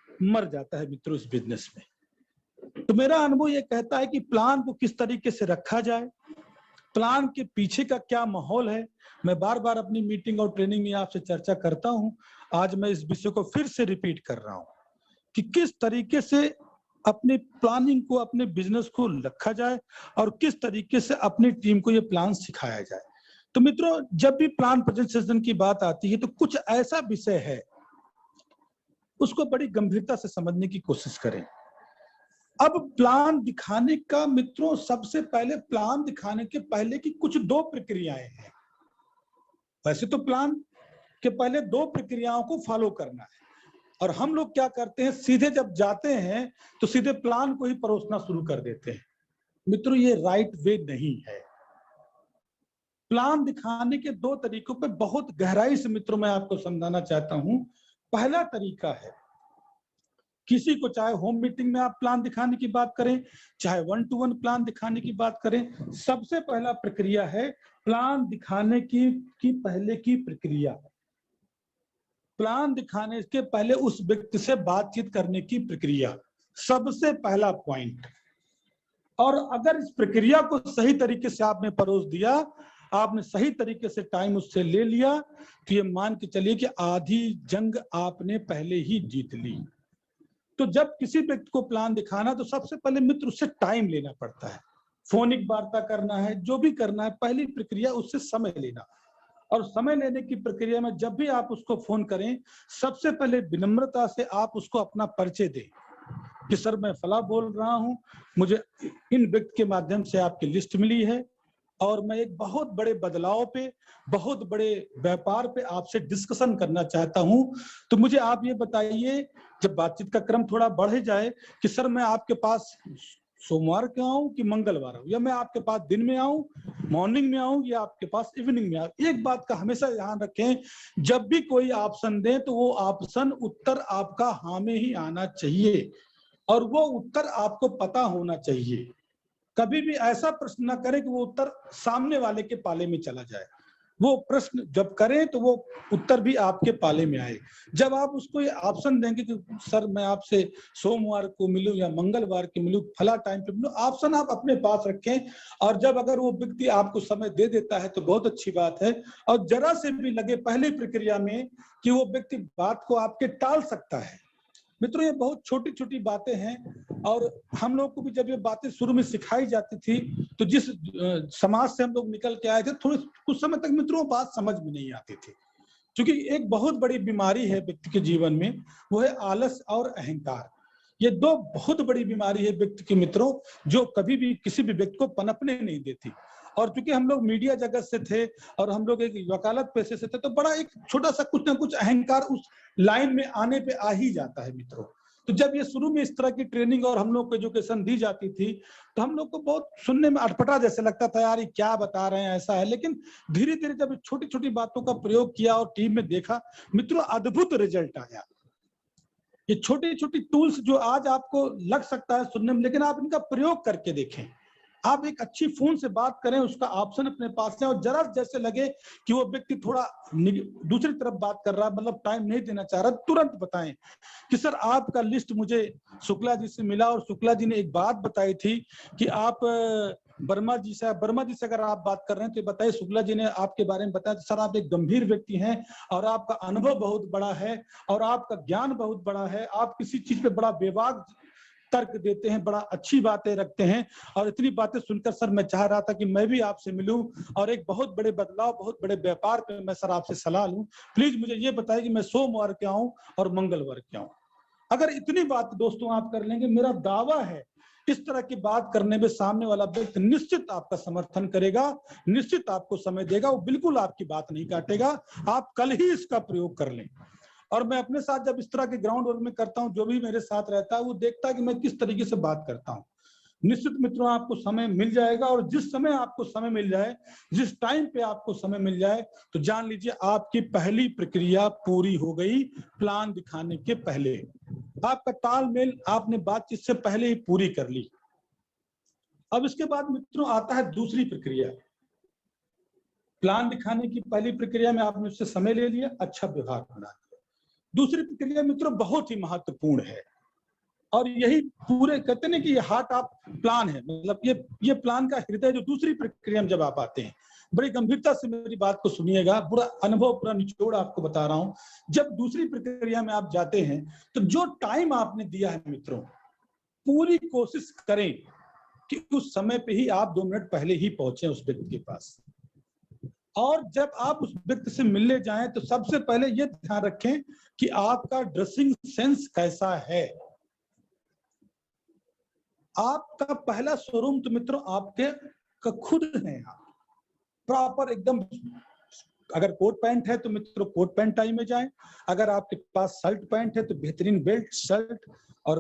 मर जाता है मित्रों इस बिजनेस में। तो मेरा अनुभव ये कहता है कि प्लान को किस तरीके से रखा जाए, प्लान के पीछे का क्या माहौल है। मैं बार बार अपनी मीटिंग और ट्रेनिंग में आपसे चर्चा करता हूं, आज मैं इस विषय को फिर से रिपीट कर रहा हूं कि किस तरीके से अपनी प्लानिंग को, अपने बिजनेस को रखा जाए और किस तरीके से अपनी टीम को ये प्लान सिखाया जाए। तो मित्रों जब भी प्लान प्रेजेंटेशन की बात आती है तो कुछ ऐसा विषय है उसको बड़ी गंभीरता से समझने की कोशिश करें। अब प्लान दिखाने का मित्रों, सबसे पहले प्लान दिखाने के पहले की कुछ 2 प्रक्रियाएं हैं। वैसे तो प्लान के पहले 2 प्रक्रियाओं को फॉलो करना है और हम लोग क्या करते हैं, सीधे जब जाते हैं तो सीधे प्लान को ही परोसना शुरू कर देते हैं। मित्रों ये राइट वे नहीं है। प्लान दिखाने के 2 तरीकों पे बहुत गहराई से मित्रों मैं आपको समझाना चाहता हूं। पहला तरीका है, किसी को चाहे होम मीटिंग में आप प्लान दिखाने की बात करें, चाहे 1 to 1 प्लान दिखाने की बात करें, सबसे पहला प्रक्रिया है प्लान दिखाने की पहले की प्रक्रिया। प्लान दिखाने के पहले उस व्यक्ति से बातचीत करने की प्रक्रिया, सबसे पहला पॉइंट। और अगर इस प्रक्रिया को सही तरीके से आपने परोस दिया, आपने सही तरीके से टाइम उससे ले लिया, तो ये मान के चलिए कि आधी जंग आपने पहले ही जीत ली। तो जब किसी व्यक्ति को प्लान दिखाना तो सबसे पहले मित्र उससे टाइम लेना पड़ता है, फोनिक वार्ता करना है, जो भी करना है, पहली प्रक्रिया उससे समय लेना। और समय लेने की प्रक्रिया में जब भी आप उसको फोन करें, सबसे पहले विनम्रता से आप उसको अपना परिचय दें कि सर मैं फला बोल रहा हूं, मुझे इन व्यक्ति के माध्यम से आपकी लिस्ट मिली है और मैं एक बहुत बड़े बदलाव पे, बहुत बड़े व्यापार पे आपसे डिस्कशन करना चाहता हूं। तो मुझे आप ये बताइए, जब बातचीत का क्रम थोड़ा बढ़ जाए, कि सर मैं आपके पास सोमवार को आऊं कि मंगलवार आऊं, या मैं आपके पास दिन में आऊं, मॉर्निंग में आऊं, या आपके पास इवनिंग में आऊं। एक बात का हमेशा ध्यान रखें, जब भी कोई ऑप्शन दें तो वो ऑप्शन उत्तर आपका हाँ में ही आना चाहिए और वो उत्तर आपको पता होना चाहिए। कभी भी ऐसा प्रश्न ना करें कि वो उत्तर सामने वाले के पाले में चला जाए। वो प्रश्न जब करें तो वो उत्तर भी आपके पाले में आए। जब आप उसको ये ऑप्शन देंगे कि सर मैं आपसे सोमवार को मिलूं या मंगलवार को मिलूं, फला टाइम पे मिलूं, ऑप्शन आप अपने पास रखें। और जब अगर वो व्यक्ति आपको समय दे देता है तो बहुत अच्छी बात है। और जरा से भी लगे पहली प्रक्रिया में कि वो व्यक्ति बात को आपके टाल सकता है, मित्रों ये बहुत छोटी छोटी बातें हैं और हम लोग को भी जब ये बातें शुरू में सिखाई जाती थी तो जिस समाज से हम लोग निकल के आए थे थोड़े कुछ समय तक मित्रों बात समझ में नहीं आती थी, क्योंकि एक बहुत बड़ी बीमारी है व्यक्ति के जीवन में, वो है आलस और अहंकार। ये दो बहुत बड़ी बीमारी है व्यक्ति के मित्रों, जो कभी भी किसी भी व्यक्ति को पनपने नहीं देती। और चूंकि हम लोग मीडिया जगत से थे और हम लोग एक वकालत पेशे से थे, तो बड़ा एक छोटा सा कुछ ना कुछ अहंकार उस लाइन में आने पे आ ही जाता है मित्रों। तो जब ये शुरू में इस तरह की ट्रेनिंग और हम लोग को एजुकेशन दी जाती थी तो हम लोग को बहुत सुनने में अटपटा जैसे लगता था, यार ये क्या बता रहे हैं, ऐसा है। लेकिन धीरे धीरे जब छोटी छोटी बातों का प्रयोग किया और टीम में देखा मित्रों, अद्भुत रिजल्ट आया। ये छोटी छोटी टूल्स जो आज आपको लग सकता है सुनने में, लेकिन आप इनका प्रयोग करके देखें। आप एक अच्छी फोन से बात करें, उसका ऑप्शन अपने पास है और जरा जैसे लगे कि वो व्यक्ति थोड़ा दूसरी तरफ बात कर रहा है, मतलब टाइम नहीं देना चाह रहा, तुरंत बताएं कि सर आपका लिस्ट मुझे शुक्ला जी से मिला और शुक्ला जी ने एक बात बताई थी कि आप वर्मा जी से अगर आप बात कर रहे हैं तो बताइए, शुक्ला जी ने आपके बारे में बताया। सर आप एक गंभीर व्यक्ति हैं और आपका अनुभव बहुत बड़ा है और आपका ज्ञान बहुत बड़ा है, आप किसी चीज पे बड़ा बेबाक तर्क देते हैं, बड़ा अच्छी बातें रखते हैं। और इतनी बातें सुनकर सर मैं चाह रहा था कि मैं भी आपसे मिलूं और एक बहुत बड़े बदलाव, बहुत बड़े व्यापार पे मैं सर आपसे सलाह लूं। प्लीज मुझे ये बताइए कि मैं सोमवार के आऊं और मंगलवार के आऊं। अगर इतनी बात दोस्तों आप कर लेंगे, मेरा दावा है इस तरह की बात करने में सामने वाला व्यक्ति निश्चित आपका समर्थन करेगा, निश्चित आपको समय देगा, वो बिल्कुल आपकी बात नहीं काटेगा। आप कल ही इसका प्रयोग कर लें। और मैं अपने साथ जब इस तरह के ग्राउंड वर्क में करता हूं, जो भी मेरे साथ रहता है वो देखता है कि मैं किस तरीके से बात करता हूं। निश्चित मित्रों आपको समय मिल जाएगा और जिस समय आपको समय मिल जाए, जिस टाइम पे आपको समय मिल जाए, तो जान लीजिए आपकी पहली प्रक्रिया पूरी हो गई। प्लान दिखाने के पहले आपका तालमेल आपने बातचीत से पहले ही पूरी कर ली। अब इसके बाद मित्रों आता है दूसरी प्रक्रिया। प्लान दिखाने की पहली प्रक्रिया में आपने उससे समय ले लिया, अच्छा व्यवहार बना दिया। दूसरी प्रक्रिया मित्रों बहुत ही महत्वपूर्ण है और यही पूरे कहते हैं कि ये हार्ट ऑफ प्लान है, मतलब ये प्लान का हृदय। जो दूसरी प्रक्रिया में जब आप आते हैं, बड़ी गंभीरता से मेरी बात को सुनिएगा, पूरा अनुभव, पूरा निचोड़ आपको बता रहा हूं। जब दूसरी प्रक्रिया में आप जाते हैं तो जो टाइम आपने दिया है मित्रों, पूरी कोशिश करें कि उस समय पे ही आप 2 मिनट पहले ही पहुंचे उस व्यक्ति के पास। और जब आप उस व्यक्ति से मिलने जाएं तो सबसे पहले ये ध्यान रखें कि आपका ड्रेसिंग सेंस कैसा है। आपका पहला शोरूम तो मित्रों आपके का खुद है। आप प्रॉपर एकदम, अगर कोट पैंट है तो मित्रों कोट पैंट टाई में जाएं, अगर आपके पास शर्ट पैंट है तो बेहतरीन बेल्ट शर्ट और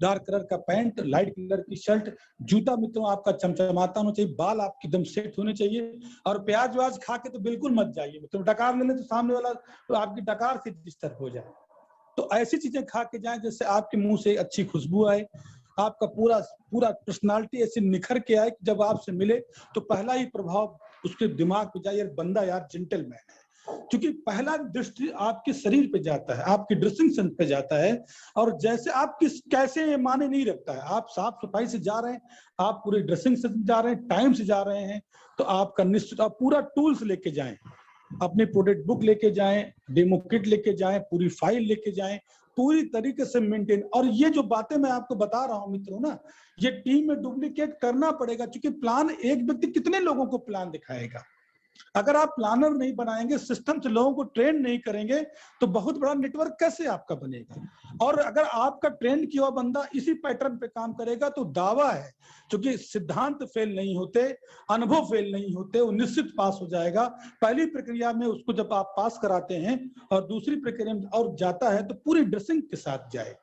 डार्क कलर का पैंट, लाइट कलर की शर्ट, जूता मित्रों आपका चमचमाता होना चाहिए, बाल आपके एकदम सेट होने चाहिए। और प्याज व्याज खा के तो बिल्कुल मत जाइए मित्रों, डकार ले ले तो सामने वाला तो आपकी डकार से डिस्टर्ब हो जाए। तो ऐसी चीजें खा के जाएं जिससे आपके मुंह से अच्छी खुशबू आए, आपका पूरा पूरा पर्सनालिटी ऐसे निखर के आए कि जब आपसे मिले तो पहला ही प्रभाव उसके दिमाग पे जाए, यार बंदा यार जेंटलमैन है। क्योंकि पहला दृष्टि आपके शरीर पे जाता है, आपकी ड्रेसिंग सेंस पे जाता है। और जैसे आप किस कैसे ये माने नहीं रखता है, आप साफ सफाई से जा रहे हैं, आप पूरे ड्रेसिंग सेंस जा रहे हैं, टाइम से जा रहे हैं, तो आपका निश्चित आप पूरा टूल्स लेके जाएं, अपनी प्रोडक्ट बुक लेके जाएं, डेमो किट लेके जाएं, पूरी फाइल लेके जाएं, पूरी तरीके से मेंटेन। और ये जो बातें मैं आपको बता रहा हूं मित्रों ना, ये टीम में डुप्लीकेट करना पड़ेगा, क्योंकि प्लान एक व्यक्ति कितने लोगों को प्लान दिखाएगा। अगर आप प्लानर नहीं बनाएंगे, सिस्टम से लोगों को ट्रेन नहीं करेंगे, तो बहुत बड़ा नेटवर्क कैसे आपका बनेगा। और अगर आपका ट्रेन किया हुआ बंदा इसी पैटर्न पे काम करेगा तो दावा है, क्योंकि सिद्धांत फेल नहीं होते, अनुभव फेल नहीं होते, वो निश्चित पास हो जाएगा। पहली प्रक्रिया में उसको जब आप पास कराते हैं और दूसरी प्रक्रिया में और जाता है तो पूरी ड्रेसिंग के साथ जाए,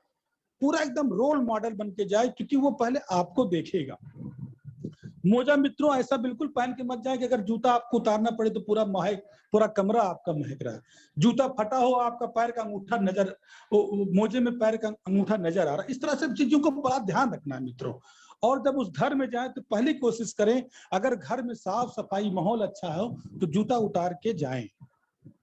पूरा एकदम रोल मॉडल बन के जाए, क्योंकि वो पहले आपको देखेगा। मोजा मित्रों ऐसा बिल्कुल पहन के मत जाए कि अगर जूता आपको उतारना पड़े तो पूरा कमरा आपका महक रहा है, जूता फटा हो, आपका पैर का अंगूठा नजर, मोजे में पैर का अंगूठा नजर आ रहा है। इस तरह से चीजों को बड़ा ध्यान रखना है मित्रों। और जब उस घर में जाए तो पहली कोशिश करें, अगर घर में साफ सफाई माहौल अच्छा हो तो जूता उतार के जाएं।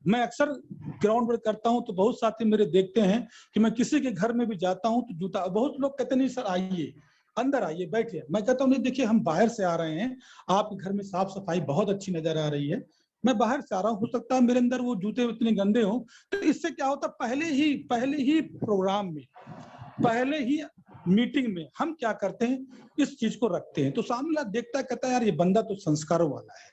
मैं अक्सर ग्राउंड वर्क करता हूं तो बहुत साथी मेरे देखते हैं कि मैं किसी के घर में भी जाता हूं तो जूता, बहुत लोग कहते नहीं सर आइए अंदर आइए बैठिए, मैं कहता हूँ नहीं देखिए हम बाहर से आ रहे हैं, आपके घर में साफ सफाई बहुत अच्छी नजर आ रही है, मैं बाहर से आ रहा हूँ, हो सकता है मेरे अंदर वो जूते इतने गंदे हो। तो इससे क्या होता, पहले ही प्रोग्राम में, पहले ही मीटिंग में हम क्या करते हैं, इस चीज को रखते हैं। तो सामने वाला देखता है, कहता है यार ये बंदा तो संस्कारों वाला है,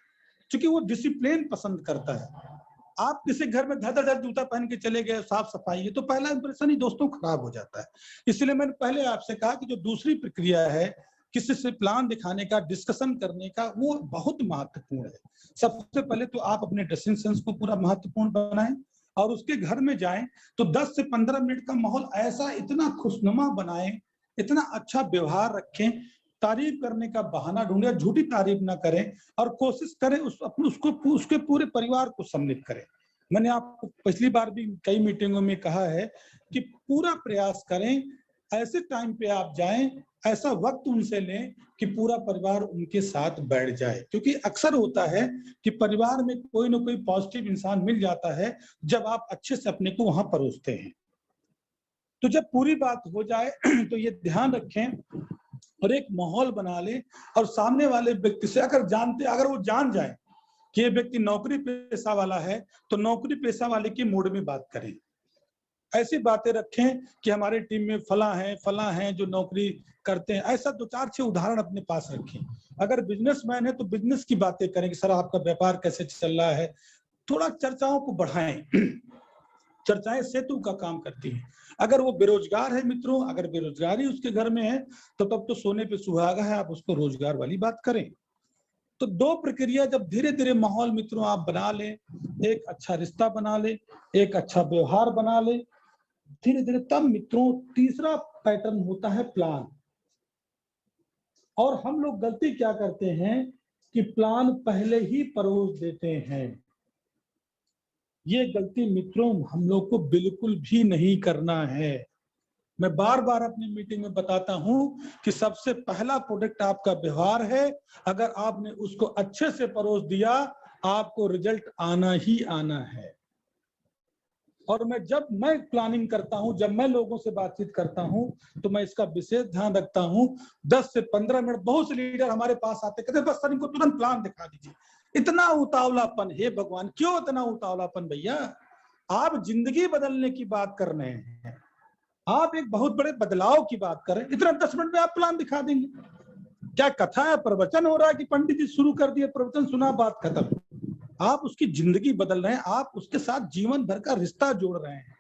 क्योंकि वो डिसिप्लिन पसंद करता है। आप किसी घर में धड़ जूता पहन के चले गए, साफ सफाई है, तो पहला इंप्रेशन ही दोस्तों खराब हो जाता है। इसलिए मैंने पहले आपसे कहा कि जो दूसरी प्रक्रिया है, किसी से प्लान दिखाने का, डिस्कशन करने का, वो बहुत महत्वपूर्ण है। सबसे पहले तो आप अपने ड्रेसिंग सेंस को पूरा महत्वपूर्ण बनाएं, और उसके घर में जाएं तो 10 से 15 मिनट का माहौल ऐसा इतना खुशनुमा बनाएं, इतना अच्छा व्यवहार रखें, तारीफ करने का बहाना ढूंढे, झूठी तारीफ ना करें, और कोशिश करें उसके पूरे परिवार को सम्मिलित करें। मैंने आपको पिछली बार भी कई मीटिंगों में कहा है कि पूरा प्रयास करें, ऐसे टाइम पे आप जाएं, ऐसा वक्त उनसे लें कि पूरा परिवार उनके साथ बैठ जाए। क्योंकि अक्सर होता है कि परिवार में कोई ना कोई पॉजिटिव इंसान मिल जाता है जब आप अच्छे से अपने को वहां परोसते हैं। तो जब पूरी बात हो जाए तो ये ध्यान रखें और एक माहौल बना ले, और सामने वाले व्यक्ति से अगर वो जान जाए कि ये व्यक्ति नौकरी पेशा वाला है, तो नौकरी पेशा वाले के मूड में बात करें। ऐसी बातें रखें कि हमारे टीम में फला हैं जो नौकरी करते हैं। ऐसा 2-4-6 उदाहरण अपने पास रखें। अगर बिजनेसमैन है तो बिजनेस की बातें करें कि सर आपका व्यापार कैसे चल रहा है। थोड़ा चर्चाओं को बढ़ाएं। चर्चाएं सेतु का काम करती हैं। अगर वो बेरोजगार है मित्रों, अगर बेरोजगारी उसके घर में है, तो तब तो सोने पे सुहागा है, आप उसको रोजगार वाली बात करें। तो 2 प्रक्रिया जब धीरे धीरे माहौल मित्रों आप बना लें, एक अच्छा रिश्ता बना ले, एक अच्छा व्यवहार बना ले धीरे धीरे, तब मित्रों तीसरा पैटर्न होता है प्लान। और हम लोग गलती क्या करते हैं कि प्लान पहले ही परोस देते हैं। ये गलती मित्रों हम लोग को बिल्कुल भी नहीं करना है। मैं बार बार अपनी मीटिंग में बताता हूं कि सबसे पहला प्रोडक्ट आपका व्यवहार है। अगर आपने उसको अच्छे से परोस दिया, आपको रिजल्ट आना ही आना है। और जब मैं प्लानिंग करता हूं, जब मैं लोगों से बातचीत करता हूं, तो मैं इसका विशेष ध्यान रखता हूं। 10 से 15 मिनट, बहुत से लीडर हमारे पास आते कहते बस सर इनको तुरंत प्लान दिखा दीजिए। इतना उतावलापन, हे भगवान क्यों इतना उतावलापन भैया? आप जिंदगी बदलने की बात कर रहे हैं, आप एक बहुत बड़े बदलाव की बात कर रहे हैं, इतना 10 मिनट में आप प्लान दिखा देंगे? क्या कथा है, प्रवचन हो रहा है कि पंडित जी शुरू कर दिए, प्रवचन सुना, बात खत्म? आप उसकी जिंदगी बदल रहे हैं, आप उसके साथ जीवन भर का रिश्ता जोड़ रहे हैं।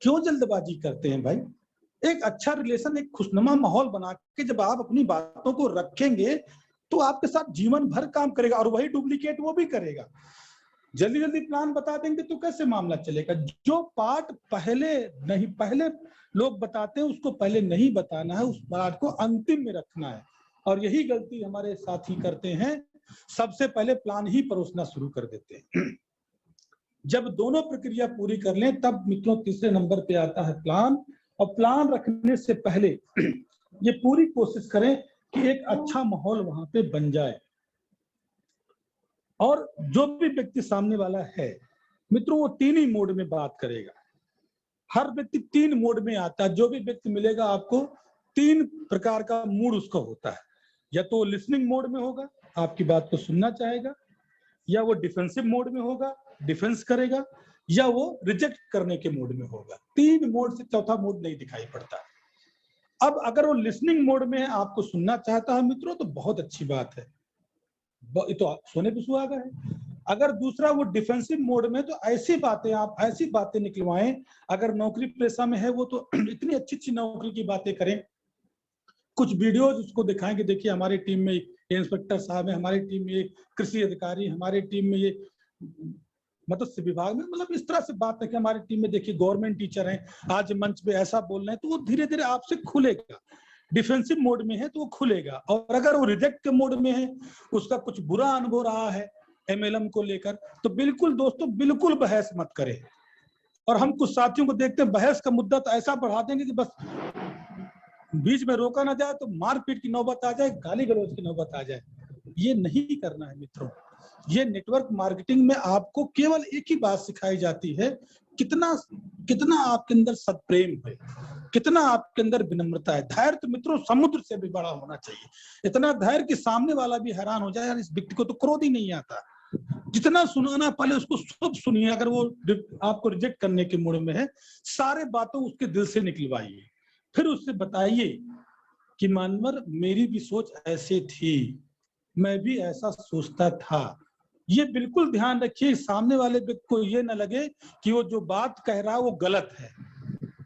क्यों जल्दबाजी करते हैं भाई? एक अच्छा रिलेशन, एक खुशनुमा माहौल बना के जब आप अपनी बातों को रखेंगे, तो आपके साथ जीवन भर काम करेगा, और वही डुप्लीकेट वो भी करेगा। जल्दी जल्दी प्लान बता देंगे तो कैसे मामला चलेगा? जो पार्ट पहले लोग बताते हैं उसको पहले नहीं बताना है, उस पार्ट को अंतिम में रखना है। और यही गलती हमारे साथी करते हैं, सबसे पहले प्लान ही परोसना शुरू कर देते हैं। जब दोनों प्रक्रिया पूरी कर लें, तब मित्रों तीसरे नंबर पे आता है प्लान। और प्लान रखने से पहले ये पूरी कोशिश करें कि एक अच्छा माहौल वहां पे बन जाए। और जो भी व्यक्ति सामने वाला है मित्रों, वो 3 ही मोड में बात करेगा। हर व्यक्ति 3 मोड में आता है। जो भी व्यक्ति मिलेगा आपको, 3 प्रकार का मूड उसका होता है। या तो लिसनिंग मोड में होगा, आपकी बात को सुनना चाहेगा, या वो डिफेंसिव मोड में होगा, डिफेंस करेगा, या वो रिजेक्ट करने के मोड में होगा। 3 मोड से चौथा मोड नहीं दिखाई पड़ता। अब अगर वो लिसनिंग मोड में आपको सुनना चाहता है मित्रों, तो बहुत अच्छी बात है, तो सोने पे सुहागा है। अगर दूसरा वो डिफेंसिव मोड में, तो आप ऐसी बातें निकलवाएं, अगर नौकरी पेशा में है वो तो इतनी अच्छी अच्छी नौकरी की बातें करें। कुछ वीडियोज उसको दिखाएंगे, देखिए हमारी टीम में इंस्पेक्टर साहब है, हमारी टीम में कृषि अधिकारी, हमारी टीम में ये मत्स्य विभाग में, मतलब इस तरह से बात है कि हमारी टीम में देखिए गवर्नमेंट टीचर हैं, आज मंच पे ऐसा बोल रहे हैं। तो वो धीरे धीरे आपसे खुलेगा। डिफेंसिव मोड में है तो वो खुलेगा। और अगर वो रिजेक्ट के मोड में है, उसका कुछ बुरा अनुभव रहा है एमएलएम को लेकर, तो बिल्कुल दोस्तों बिल्कुल बहस मत करें। और हम कुछ साथियों को देखते हैं, बहस का मुद्दा तो ऐसा बढ़ा देंगे कि बस बीच में रोका ना जाए तो मारपीट की नौबत आ जाए, गाली गलौज की नौबत आ जाए। ये नहीं करना है मित्रों। ये नेटवर्क मार्केटिंग में आपको केवल एक ही बात सिखाई जाती है, कितना आपके अंदर सत्प्रेम है, कितना आपके अंदर विनम्रता है। धैर्य तो मित्रों समुद्र से भी बड़ा होना चाहिए। इतना धैर्य कि सामने वाला भी हैरान हो जाए, यार इस व्यक्ति को तो क्रोध ही नहीं आता। जितना सुनाना पहले उसको सब सुनिए। अगर वो आपको रिजेक्ट करने के मूड में है, सारे बातों उसके दिल से निकलवाइए। फिर उससे बताइए कि मानवर, मेरी भी सोच ऐसे थी, मैं भी ऐसा सोचता था। ये बिल्कुल ध्यान रखिए, सामने वाले व्यक्ति को ये ना लगे कि वो जो बात कह रहा है वो गलत है।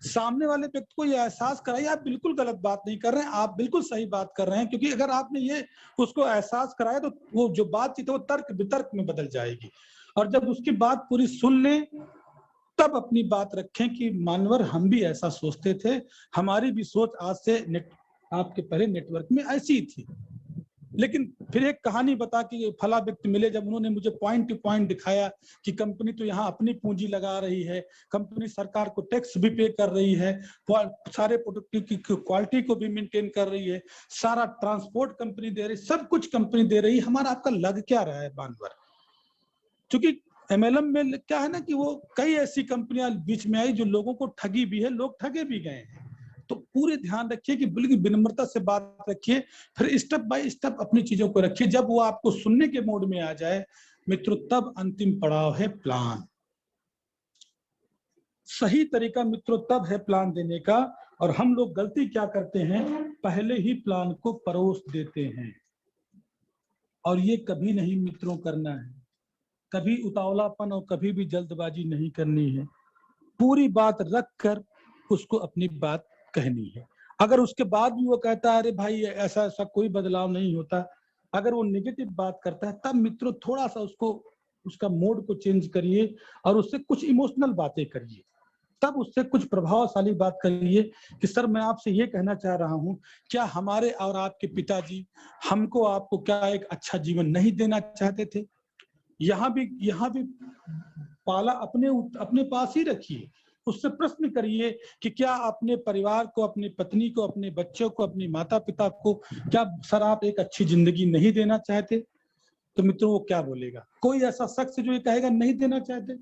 सामने वाले व्यक्ति को ये एहसास कराइए आप बिल्कुल गलत बात नहीं कर रहे हैं, आप बिल्कुल सही बात कर रहे हैं। क्योंकि अगर आपने ये उसको एहसास कराया तो वो जो बातचीत है वो तर्क वितर्क में बदल जाएगी। और जब उसकी बात पूरी सुन लें, तब अपनी बात रखें कि मानवर, हम भी ऐसा सोचते थे, हमारी भी सोच आज से आपके पहले नेटवर्क में ऐसी थी। लेकिन फिर एक कहानी बता कि फला व्यक्ति मिले, जब उन्होंने मुझे पॉइंट टू पॉइंट दिखाया कि कंपनी तो यहाँ अपनी पूंजी लगा रही है, कंपनी सरकार को टैक्स भी पे कर रही है, सारे प्रोडक्ट की क्वालिटी को भी मेंटेन कर रही है, सारा ट्रांसपोर्ट कंपनी दे रही, सब कुछ कंपनी दे रही, हमारा आपका लग क्या रहा है मानवर। क्योंकि एमएलएम में क्या है ना कि वो कई ऐसी कंपनियां बीच में आई जो लोगों को ठगी भी है, लोग ठगे भी गए हैं। तो पूरे ध्यान रखिए कि बिल्कुल विनम्रता से बात रखिए, फिर स्टेप बाय स्टेप अपनी चीजों को रखिए। जब वो आपको सुनने के मोड में आ जाए मित्रों, तब अंतिम पड़ाव है प्लान। सही तरीका मित्रों तब है प्लान देने का। और हम लोग गलती क्या करते हैं, पहले ही प्लान को परोस देते हैं। और ये कभी नहीं मित्रों करना है, कभी उतावलापन और कभी भी जल्दबाजी नहीं करनी है। पूरी बात रख कर उसको अपनी बात कहनी है। अगर उसके बाद भी वो कहता है अरे भाई ऐसा ऐसा कोई बदलाव नहीं होता, अगर वो नेगेटिव बात करता है, तब मित्रों थोड़ा सा उसको उसका मोड को चेंज करिए और उससे कुछ इमोशनल बातें करिए। तब उससे कुछ प्रभावशाली बात करिए कि सर, मैं आपसे ये कहना चाह रहा हूँ, क्या हमारे और आपके पिताजी हमको आपको क्या एक अच्छा जीवन नहीं देना चाहते थे? यहाँ भी पाला अपने अपने पास ही रखिए। उससे प्रश्न करिए कि क्या अपने परिवार को, अपनी पत्नी को, अपने बच्चों को, अपने माता पिता को, क्या सर आप एक अच्छी जिंदगी नहीं देना चाहते? तो मित्रों वो क्या बोलेगा? कोई ऐसा शख्स जो ये कहेगा नहीं देना चाहते,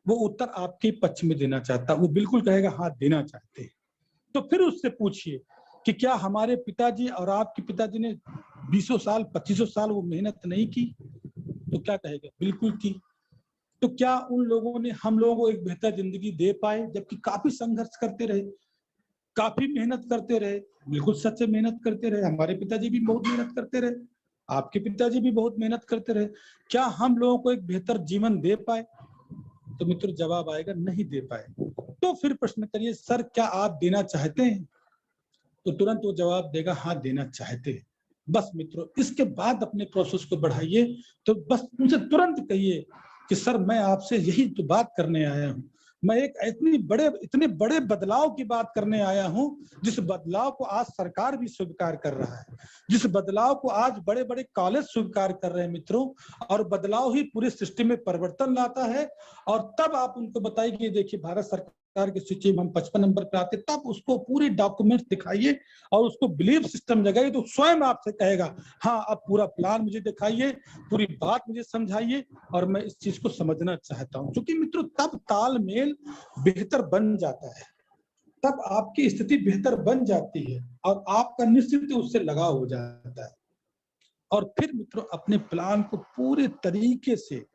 वो उत्तर आपके पक्ष में देना चाहता, वो बिल्कुल कहेगा हाँ देना चाहते। तो फिर उससे पूछिए कि क्या हमारे पिताजी और आपके पिताजी ने 20 साल 25 साल वो मेहनत नहीं की? तो क्या कहेगा? बिल्कुल की। तो क्या उन लोगों ने हम लोगों को एक बेहतर जिंदगी दे पाए, जबकि काफी संघर्ष करते रहे, काफी मेहनत करते रहे? बिल्कुल सच्चे मेहनत करते रहे। हमारे पिताजी भी बहुत मेहनत करते रहे, आपके पिताजी भी बहुत मेहनत करते रहे। क्या हम लोगों को एक बेहतर जीवन दे पाए? तो मित्रों जवाब आएगा नहीं दे पाए। तो फिर प्रश्न करिए सर क्या आप देना चाहते हैं? तो तुरंत वो जवाब देगा हाँ देना चाहते हैं। बस मित्रों इसके बाद अपने प्रोसेस को बढ़ाइए। तो बस उनसे तुरंत कहिए कि सर मैं आपसे यही तो बात करने आया हूँ, मैं एक इतने बड़े बदलाव की बात करने आया हूँ, जिस बदलाव को आज सरकार भी स्वीकार कर रहा है, जिस बदलाव को आज बड़े बड़े कॉलेज स्वीकार कर रहे हैं मित्रों। और बदलाव ही पूरे सिस्टम में परिवर्तन लाता है। और तब आप उनको बताइए कि देखिए भारत सरकार की सूची में हम 55 नंबर पे आते, तब उसको पूरे डॉक्यूमेंट दिखाइए और उसको बिलीफ सिस्टम जगाइए। तो स्वयं आपसे कहेगा हाँ अब पूरा प्लान मुझे दिखाइए, पूरी बात मुझे समझाइए और मैं इस चीज को समझना चाहता हूँ। क्योंकि मित्रों तब तालमेल बेहतर बन जाता है, तब आपकी स्थिति बेहतर बन जाती है और आपका निश्चित उससे लगाव हो जाता है। और फिर मित्रों अपने प्लान को पूरे तरीके से,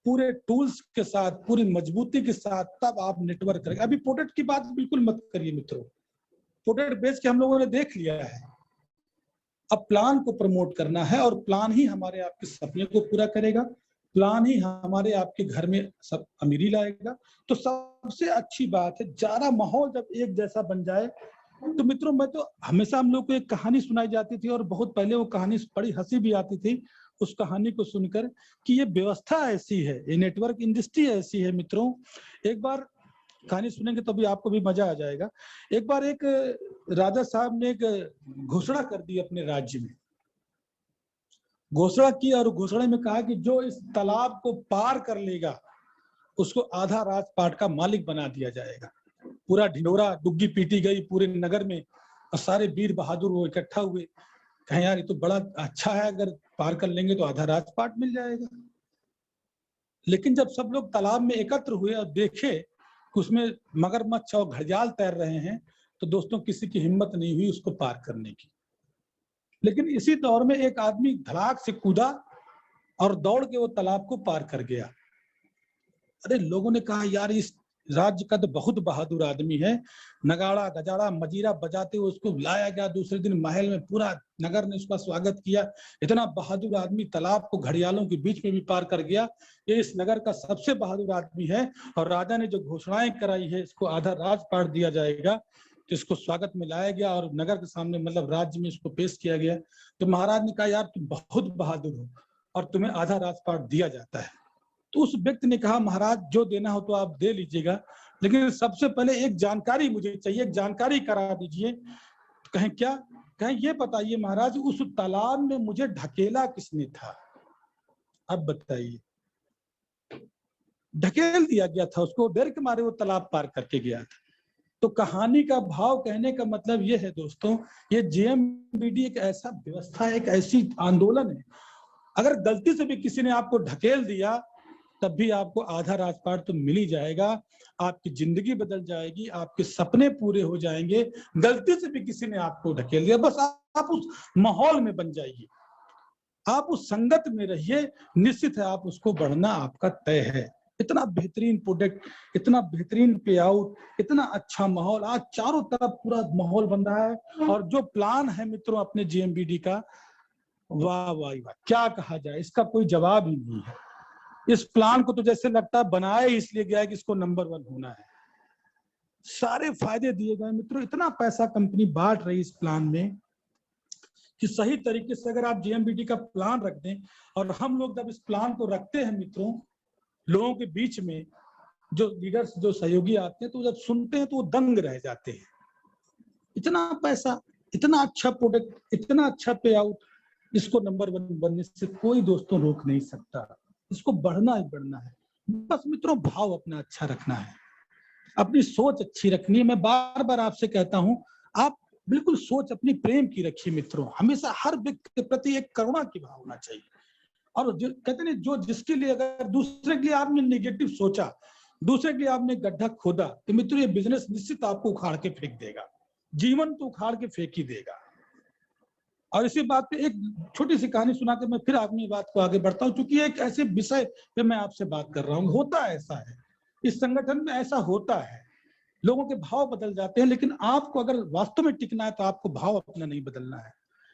पूरे टूल्स के साथ, पूरी मजबूती के साथ तब आप नेटवर्क करेंगे। अभी प्रोडक्ट की बात बिल्कुल मत करिए मित्रों, प्रोडक्ट बेच के हम लोगों ने देख लिया है। अब प्लान को प्रमोट करना है और प्लान ही हमारे आपके सपने को पूरा करेगा, प्लान ही हमारे आपके घर में सब अमीरी लाएगा। तो सबसे अच्छी बात है ज्यादा माहौल जब एक जैसा बन जाए। तो मित्रों मैं तो हमेशा हम लोग को एक कहानी सुनाई जाती थी और बहुत पहले वो कहानी बड़ी हंसी भी आती थी उस कहानी को सुनकर कि ये व्यवस्था ऐसी है, ये नेटवर्क इंडस्ट्री ऐसी है मित्रों। एक बार कहानी सुनेंगे तो भी आपको भी मजा आ जाएगा। एक बार एक राजा साहब ने एक घोषणा कर दी अपने राज्य में, घोषणा की और घोषणा में कहा कि जो इस तालाब को पार कर लेगा उसको आधा राजपाट का मालिक बना दिया जाएगा। पूरा ढिंडोरा डुग्गी पीटी गई पूरे नगर में और सारे वीर बहादुर वो इकट्ठा हुए, कहे यार ये तो बड़ा अच्छा है, अगर पार कर लेंगे तो आधा राजपाट मिल जाएगा। लेकिन जब सब लोग तालाब में एकत्र हुए और देखे कि उसमें मगरमच्छ और घड़ियाल तैर रहे हैं, तो दोस्तों किसी की हिम्मत नहीं हुई उसको पार करने की। लेकिन इसी दौर में एक आदमी धड़ाक से कूदा और दौड़ के वो तालाब को पार कर गया। अरे लोगों ने कहा यार इस राज्य का तो बहुत बहादुर आदमी है। नगाड़ा गजाड़ा मजीरा बजाते हुए उसको लाया गया, दूसरे दिन महल में पूरा नगर ने उसका स्वागत किया। इतना बहादुर आदमी तालाब को घड़ियालों के बीच में भी पार कर गया, ये इस नगर का सबसे बहादुर आदमी है। और राजा ने जो घोषणाएं कराई है, इसको आधा राजपाट दिया जाएगा, तो इसको स्वागत में लाया गया और नगर के सामने मतलब राज्य में इसको पेश किया गया। तो महाराज ने कहा यार तुम बहुत बहादुर हो और तुम्हें आधा राजपाट दिया जाता है। तो उस व्यक्ति ने कहा महाराज जो देना हो तो आप दे लीजिएगा, लेकिन सबसे पहले एक जानकारी मुझे चाहिए, एक जानकारी करा दीजिए। तो कहें क्या? कहें ये बताइए महाराज उस तालाब में मुझे ढकेला किसने था? अब बताइए। ढकेल दिया गया था उसको, डर के मारे वो तालाब पार करके गया था। तो कहानी का भाव कहने का मतलब ये है दोस्तों, ये जेएमबीडी एक ऐसा व्यवस्था है, एक ऐसी आंदोलन है, अगर गलती से भी किसी ने आपको ढकेल दिया तब भी आपको आधा राजपाट तो मिल ही जाएगा। आपकी जिंदगी बदल जाएगी, आपके सपने पूरे हो जाएंगे। गलती से भी किसी ने आपको ढकेल दिया, बस आप उस माहौल में बन जाइए, आप उस संगत में रहिए, निश्चित है आप उसको बढ़ना आपका तय है। इतना बेहतरीन प्रोडक्ट, इतना बेहतरीन पे आउट, इतना अच्छा माहौल, आज चारों तरफ पूरा माहौल बन रहा है। और जो प्लान है मित्रों अपने जेएमबीडी का, वाह वाह वाह, क्या कहा जाए, इसका कोई जवाब ही नहीं है। इस प्लान को तो जैसे लगता है बनाया इसलिए गया है कि इसको नंबर 1 होना है। सारे फायदे दिए गए मित्रों, इतना पैसा कंपनी बांट रही इस प्लान में कि सही तरीके से अगर आप जेएमबीडी का प्लान रख दें, और हम लोग जब इस प्लान को रखते हैं मित्रों लोगों के बीच में, जो लीडर्स जो सहयोगी आते हैं तो जब सुनते हैं तो वो दंग रह जाते हैं। इतना पैसा, इतना अच्छा प्रोडक्ट, इतना अच्छा पे आउट, इसको नंबर 1 बनने से कोई दोस्तों रोक नहीं सकता। इसको बढ़ना ही बढ़ना है। बस मित्रों भाव अपना अच्छा रखना है, अपनी सोच अच्छी रखनी है। मैं बार बार आपसे कहता हूं, आप बिल्कुल सोच अपनी प्रेम की रखिए मित्रों। हमेशा हर व्यक्ति के प्रति एक करुणा की भाव होना चाहिए। और जो कहते हैं जो जिसके लिए अगर दूसरे के लिए आपने नेगेटिव सोचा, दूसरे के लिए आपने गड्ढा खोदा, तो मित्रों ये बिजनेस निश्चित आपको उखाड़ के फेंक देगा, जीवन तो उखाड़ के फेंक ही देगा। और इसी बात पे एक छोटी सी कहानी सुना के मैं फिर अपनी बात को आगे बढ़ता हूँ, क्योंकि एक ऐसे विषय पे मैं आपसे बात कर रहा हूँ। होता ऐसा है, इस संगठन में ऐसा होता है, लोगों के भाव बदल जाते हैं, लेकिन आपको अगर वास्तव में टिकना है तो आपको भाव अपना नहीं बदलना है।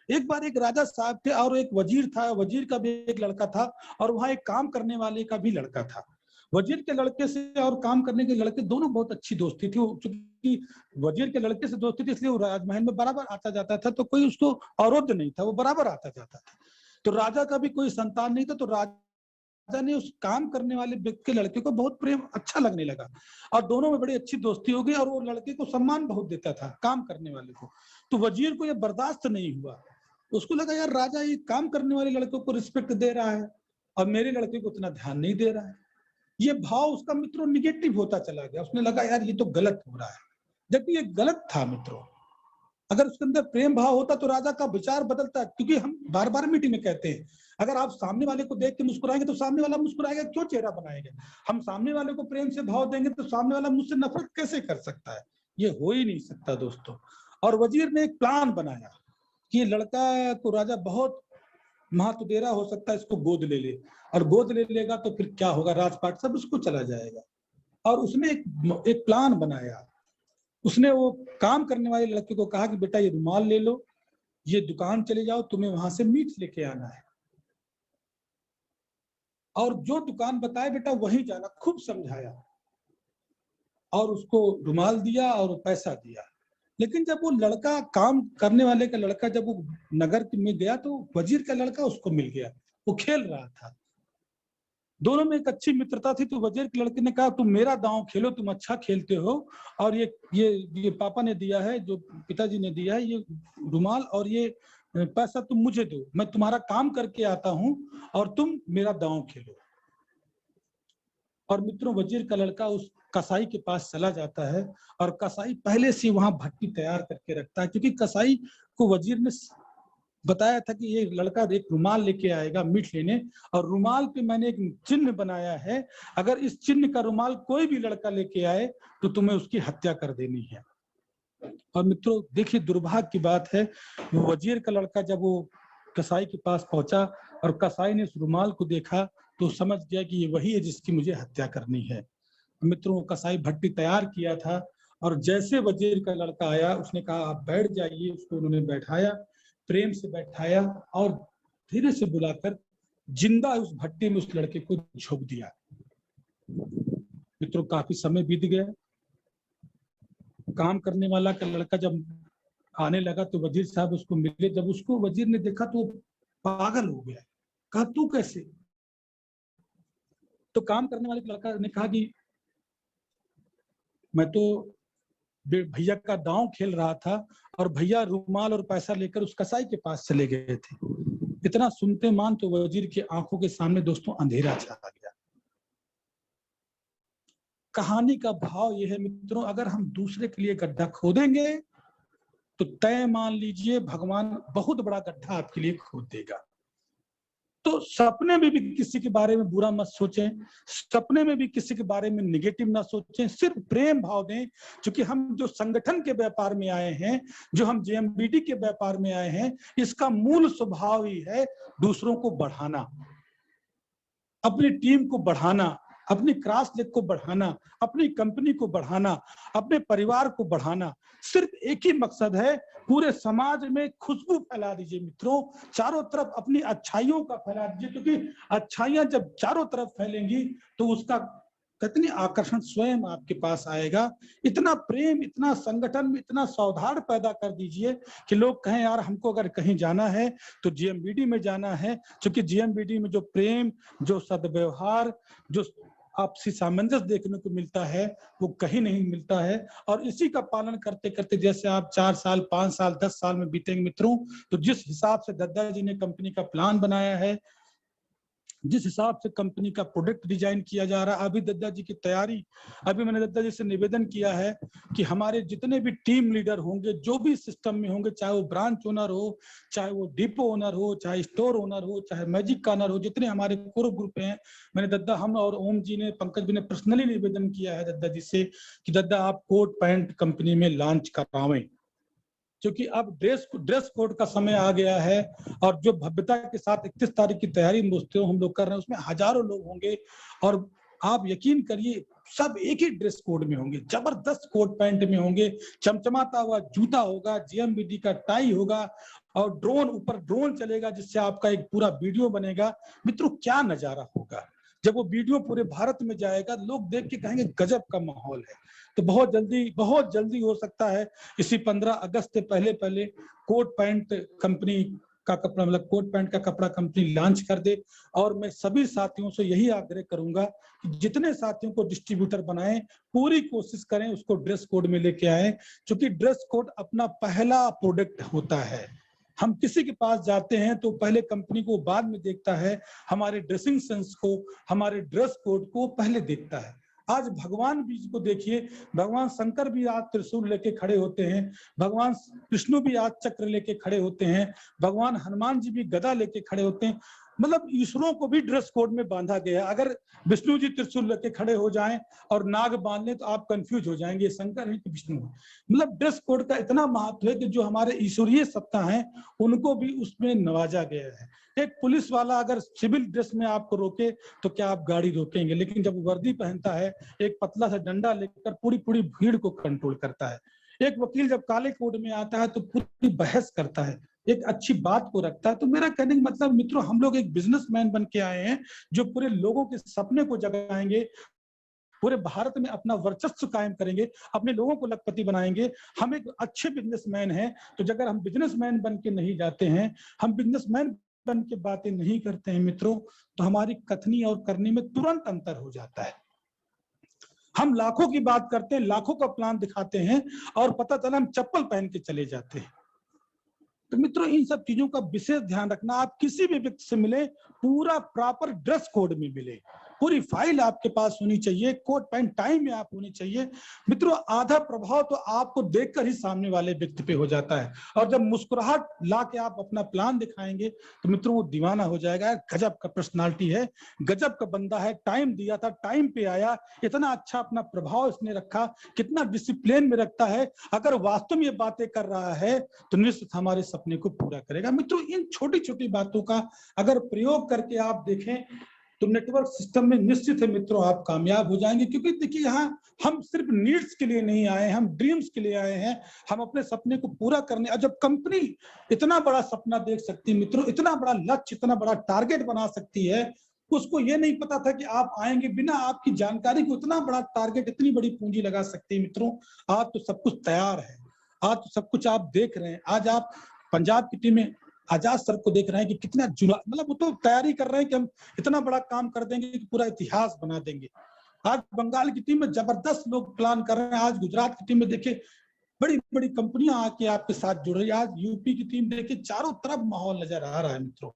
एक बार एक राजा साहब थे और एक वजीर था, वजीर का भी एक लड़का था और वहां एक काम करने वाले का भी लड़का था। वजीर के लड़के से और काम करने के लड़के दोनों बहुत अच्छी दोस्ती थी। चूंकि वजीर के लड़के से दोस्ती थी इसलिए वो राजमहल में बराबर आता जाता था, तो कोई उसको अवरोध नहीं था, वो बराबर आता जाता था। तो राजा का भी कोई संतान नहीं था, तो राजा ने उस काम करने वाले व्यक्ति के लड़के को बहुत प्रेम अच्छा लगने लगा और दोनों में बड़ी अच्छी दोस्ती हो गई। और वो लड़के को सम्मान बहुत देता था, काम करने वाले को। तो वजीर को ये बर्दाश्त नहीं हुआ, उसको लगा यार राजा ये काम करने वाले लड़कों को रिस्पेक्ट दे रहा है और मेरे लड़के को उतना ध्यान नहीं दे रहा है। ये भाव उसका मित्रों निगेटिव होता चला गया। उसने लगा यार ये तो गलत हो रहा है, जबकि ये गलत था मित्रों। अगर उसके अंदर प्रेम भाव होता तो राजा का विचार बदलता। क्योंकि हम बार बार मीटिंग में कहते हैं, अगर आप सामने वाले को देख के मुस्कुराएंगे तो सामने वाला मुस्कुराएगा, क्यों चेहरा बनाएगा? हम सामने वाले को प्रेम से भाव देंगे तो सामने वाला मुझसे नफरत कैसे कर सकता है? ये हो ही नहीं सकता दोस्तों। और वजीर ने एक प्लान बनाया कि लड़का को राजा बहुत महत्व दे रहा, हो सकता है इसको गोद ले ले, और गोद ले लेगा तो फिर क्या होगा, राजपाट सब उसको चला जाएगा। और उसने एक प्लान बनाया। उसने वो काम करने वाले लड़के को कहा कि बेटा ये रुमाल ले लो, ये दुकान चले जाओ, तुम्हें वहां से मीट लेके आना है और जो दुकान बताए बेटा वहीं जाना। खूब समझाया और उसको रुमाल दिया और पैसा दिया। लेकिन जब वो लड़का, काम करने वाले का लड़का, जब वो नगर में गया तो वजीर का लड़का उसको मिल गया, वो खेल रहा था। दोनों में एक अच्छी मित्रता थी। तो वजीर के लड़के ने कहा तुम मेरा दांव खेलो, तुम अच्छा खेलते हो, और ये पापा ने दिया है, जो पिताजी ने दिया है, ये रुमाल और ये पैसा तुम मुझे दो, मैं तुम्हारा काम करके आता हूं और तुम मेरा दांव खेलो। और मित्रों वजीर का लड़का उस कसाई के पास चला जाता है और कसाई पहले से वहां भट्टी तैयार करके रखता है, क्योंकि कसाई को वजीर ने बताया था कि ये लड़का एक रुमाल लेके आएगा मीट लेने, और रुमाल पे मैंने एक चिन्ह बनाया है, अगर इस चिन्ह का रुमाल कोई भी लड़का लेके आए तो तुम्हें उसकी हत्या कर देनी है। और मित्रों देखिए दुर्भाग्य की बात है, वो वजीर का लड़का जब वो कसाई के पास पहुंचा और कसाई ने उस रुमाल को देखा तो समझ गया कि ये वही है जिसकी मुझे हत्या करनी है। मित्रों, कसाई भट्टी तैयार किया था और जैसे वजीर का लड़का आया उसने कहा आप बैठ जाइए। उसको उन्होंने बैठाया, प्रेम से बैठाया और धीरे से बुलाकर जिंदा उस भट्टी में उस लड़के को झोंक दिया। मित्रों, काफी समय बीत गया। काम करने वाला का लड़का जब आने लगा तो वजीर साहब उसको मिले। जब उसको वजीर ने देखा तो पागल हो गया। कहा तू कैसे? तो काम करने वाले लड़का ने कहा कि मैं तो भैया का दांव खेल रहा था और भैया रुमाल और पैसा लेकर उस कसाई के पास चले गए थे। इतना सुनते मान तो वजीर की आंखों के सामने दोस्तों अंधेरा छा गया। कहानी का भाव यह है मित्रों, अगर हम दूसरे के लिए गड्ढा खोदेंगे तो तय मान लीजिए भगवान बहुत बड़ा गड्ढा आपके लिए खोद देगा। तो सपने में भी किसी के बारे में बुरा मत सोचें, सपने में भी किसी के बारे में निगेटिव ना सोचें, सिर्फ प्रेम भाव दें। क्योंकि हम जो संगठन के व्यापार में आए हैं, जो हम जेएमबीडी के व्यापार में आए हैं, इसका मूल स्वभाव ही है दूसरों को बढ़ाना, अपनी टीम को बढ़ाना, अपनी क्रॉस लेग को बढ़ाना, अपनी कंपनी को बढ़ाना, अपने परिवार को बढ़ाना। सिर्फ एक ही मकसद है, पूरे समाज में खुशबू फैला दीजिए मित्रों, चारों तरफ अपनी अच्छाइयों का फैला दीजिए। क्योंकि अच्छाइयां जब चारों तरफ फैलेंगी तो उसका कितनी आकर्षण स्वयं आपके पास आएगा। इतना प्रेम, इतना संगठन में इतना सौहार्द पैदा कर दीजिए कि लोग कहें यार हमको अगर कहीं जाना है तो जेएमबीडी में जाना है। क्योंकि जेएमबीडी में जो प्रेम, जो सद्व्यवहार, जो आपसी सामंजस्य देखने को मिलता है वो कहीं नहीं मिलता है। और इसी का पालन करते करते जैसे आप 4 साल, 5 साल, 10 साल में बीतेंगे मित्रों, तो जिस हिसाब से दद्दा जी ने कंपनी का प्लान बनाया है, जिस हिसाब से कंपनी का प्रोडक्ट डिजाइन किया जा रहा है, अभी दद्दा जी की तैयारी, अभी मैंने दद्दा जी से निवेदन किया है कि हमारे जितने भी टीम लीडर होंगे, जो भी सिस्टम में होंगे, चाहे वो ब्रांच ओनर हो, चाहे वो डिपो ओनर हो, चाहे स्टोर ओनर हो, चाहे मैजिक का ओनर हो, जितने हमारे कोर ग्रुप हैं, मैंने दद्दा, हम और ओम जी ने, पंकज जी ने पर्सनली निवेदन किया है दद्दा जी से कि दद्दा आप कोट पैंट कंपनी में लॉन्च करावें। क्योंकि अब ड्रेस कोड का समय आ गया है और जो भव्यता के साथ 31 तारीख की तैयारी हम लोग कर रहे हैं, उसमें हजारों लोग होंगे और आप यकीन करिए सब एक ही ड्रेस कोड में होंगे, जबरदस्त कोट पैंट में होंगे, चमचमाता हुआ जूता होगा, जेएमबीडी का टाई होगा और ड्रोन, ऊपर ड्रोन चलेगा जिससे आपका एक पूरा वीडियो बनेगा। मित्रों, क्या नजारा होगा जब वो वीडियो पूरे भारत में जाएगा, लोग देख के कहेंगे गजब का माहौल है। तो बहुत जल्दी हो सकता है इसी 15 अगस्त से पहले पहले कोट पैंट कंपनी का कपड़ा, मतलब कोट पैंट का कपड़ा कंपनी लॉन्च कर दे। और मैं सभी साथियों से यही आग्रह करूंगा कि जितने साथियों को डिस्ट्रीब्यूटर बनाएं, पूरी कोशिश करें उसको ड्रेस कोड में लेके आए। क्योंकि ड्रेस कोड अपना पहला प्रोडक्ट होता है। हम किसी के पास जाते हैं तो पहले कंपनी को बाद में देखता है, हमारे ड्रेसिंग सेंस को, हमारे ड्रेस कोड को पहले देखता है। आज भगवान भी को देखिए, भगवान शंकर भी आज त्रिशूल लेके खड़े होते हैं, भगवान विष्णु भी आज चक्र लेके खड़े होते हैं, भगवान हनुमान जी भी गदा लेके खड़े होते हैं। मतलब ईश्वरों को भी ड्रेस कोड में बांधा गया। अगर विष्णु जी त्रिशूल लेके खड़े हो जाएं और नाग बांध लें तो आप कंफ्यूज हो जाएंगे, शंकर है कि विष्णु है। मतलब ड्रेस कोड का इतना महत्व है कि जो हमारे ईश्वरीय सत्ता हैं उनको भी उसमें नवाजा गया है। एक पुलिस वाला अगर सिविल ड्रेस में आपको रोके तो क्या आप गाड़ी रोकेंगे, लेकिन जब वर्दी पहनता है, एक पतला सा डंडा लेकर पूरी पूरी भीड़ को कंट्रोल करता है। एक वकील जब काले कोट में आता है तो पूरी बहस करता है, एक अच्छी बात को रखता है। तो मेरा कहने का मतलब मित्रों, हम लोग एक बिजनेसमैन बन के आए हैं जो पूरे लोगों के सपने को जगाएंगे, पूरे भारत में अपना वर्चस्व कायम करेंगे, अपने लोगों को लखपति बनाएंगे। हम एक अच्छे बिजनेसमैन हैं। तो अगर हम बिजनेसमैन बन के नहीं जाते हैं, हम बिजनेसमैन बन के बातें नहीं करते हैं मित्रों, तो हमारी कथनी और करने में तुरंत अंतर हो जाता है। हम लाखों की बात करते हैं, लाखों का प्लान दिखाते हैं और पता चला हम चप्पल पहन के चले जाते हैं। तो मित्रों, इन सब चीजों का विशेष ध्यान रखना। आप किसी भी व्यक्ति से मिले, पूरा प्रॉपर ड्रेस कोड में मिले। पूरी फाइल आपके पास होनी चाहिए, कोट पैंट टाई में आप होनी चाहिए। मित्रों, आधा प्रभाव तो आपको देखकर ही सामने वाले व्यक्ति पे हो जाता है, और जब मुस्कुराहट ला के आप अपना प्लान दिखाएंगे तो मित्रों वो दीवाना हो जाएगा। गजब का पर्सनालिटी है, गजब का बंदा है, टाइम दिया था, टाइम पे आया, इतना अच्छा अपना प्रभाव इसने रखा, कितना डिसिप्लिन में रखता है। अगर वास्तव में ये बातें कर रहा है तो निश्चित हमारे सपने को पूरा करेगा। मित्रों, इन छोटी छोटी बातों का अगर प्रयोग करके आप देखें तो नेटवर्क सिस्टम में निश्चित है मित्रों आप कामयाब हो जाएंगे। क्योंकि देखिए, यहाँ हम सिर्फ नीड्स के लिए नहीं आए, हम ड्रीम्स के लिए आए हैं, हम अपने सपने को पूरा करने। और जब कंपनी इतना बड़ा सपना देख सकती है मित्रों, इतना बड़ा लक्ष्य, इतना बड़ा टारगेट बना सकती है, उसको ये नहीं पता था कि आप आएंगे, बिना आपकी जानकारी को इतना बड़ा टारगेट, इतनी बड़ी पूंजी लगा सकते हैं। मित्रों, आज तो सब कुछ तैयार है, आज तो सब कुछ आप देख रहे हैं। आज आप पंजाब की टीम में आजाद सर को देख रहे हैं कि कितना जुड़ा, मतलब वो तो तैयारी कर रहे हैं कि हम इतना बड़ा काम कर देंगे कि पूरा इतिहास बना देंगे। आज बंगाल की टीम में जबरदस्त लोग प्लान कर रहे हैं। आज गुजरात की टीम में देखिए बड़ी बड़ी कंपनियां आके आपके साथ जुड़ रही है। आज यूपी की टीम देखिए, चारों तरफ माहौल नजर आ रहा है मित्रों।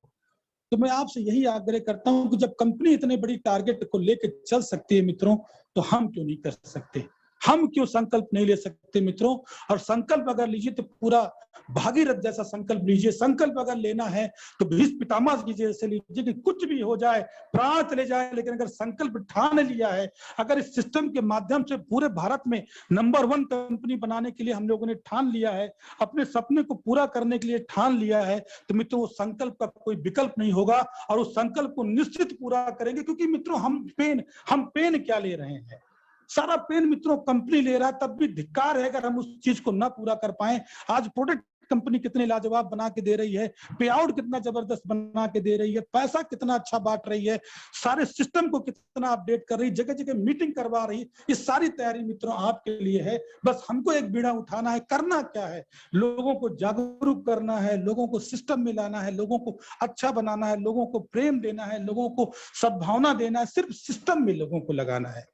तो मैं आपसे यही आग्रह करता हूं कि जब कंपनी इतने बड़ी टारगेट को लेकर चल सकती है मित्रों, तो हम क्यों नहीं कर सकते, हम क्यों संकल्प नहीं ले सकते मित्रों। और संकल्प अगर लीजिए तो पूरा भागीरथ जैसा संकल्प लीजिए। संकल्प अगर लेना है तो भीष्म पितामह की जैसे लीजिए कि कुछ भी हो जाए, प्राण चले जाए, लेकिन अगर संकल्प ठान लिया है, अगर इस सिस्टम के माध्यम से पूरे भारत में नंबर 1 कंपनी बनाने के लिए हम लोगों ने ठान लिया है, अपने सपने को पूरा करने के लिए ठान लिया है, तो मित्रों वो संकल्प का कोई विकल्प नहीं होगा और उस संकल्प को निश्चित पूरा करेंगे। क्योंकि मित्रों हम पेन क्या ले रहे हैं, सारा पेन मित्रों कंपनी ले रहा है। तब भी धिक्कार है अगर हम उस चीज को ना पूरा कर पाए। आज प्रोडक्ट कंपनी कितने लाजवाब बना के दे रही है, पे आउट कितना जबरदस्त बना के दे रही है, पैसा कितना अच्छा बांट रही है, सारे सिस्टम को कितना अपडेट कर रही है, जगह जगह मीटिंग करवा रही है। ये सारी तैयारी मित्रों आपके लिए है। बस हमको एक बीड़ा उठाना है। करना क्या है, लोगों को जागरूक करना है, लोगों को सिस्टम में लाना है, लोगों को अच्छा बनाना है, लोगों को प्रेम देना है, लोगों को सद्भावना देना है, सिर्फ सिस्टम में लोगों को लगाना है।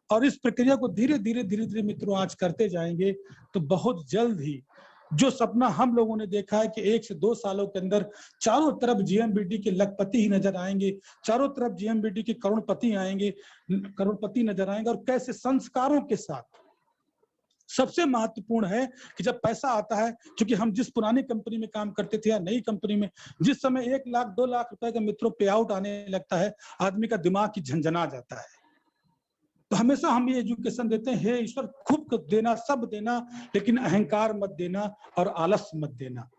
और इस प्रक्रिया को धीरे धीरे मित्रों आज करते जाएंगे तो बहुत जल्द ही जो सपना हम लोगों ने देखा है कि 1 से 2 सालों के अंदर चारों तरफ जीएमबीडी के लखपति ही नजर आएंगे, चारों तरफ जीएमबीडी के करोड़पति आएंगे, करोड़पति नजर आएंगे। और कैसे संस्कारों के साथ। सबसे महत्वपूर्ण है कि जब पैसा आता है, क्योंकि हम जिस पुरानी कंपनी में काम करते थे या नई कंपनी में, जिस समय 1 लाख 2 लाख रुपए का मित्रों पे आउट आने लगता है, आदमी का दिमाग ही झंझना जाता है। तो हमेशा हम ये एजुकेशन देते हैं, हे ईश्वर खूब देना, सब देना, लेकिन अहंकार मत देना और आलस मत देना।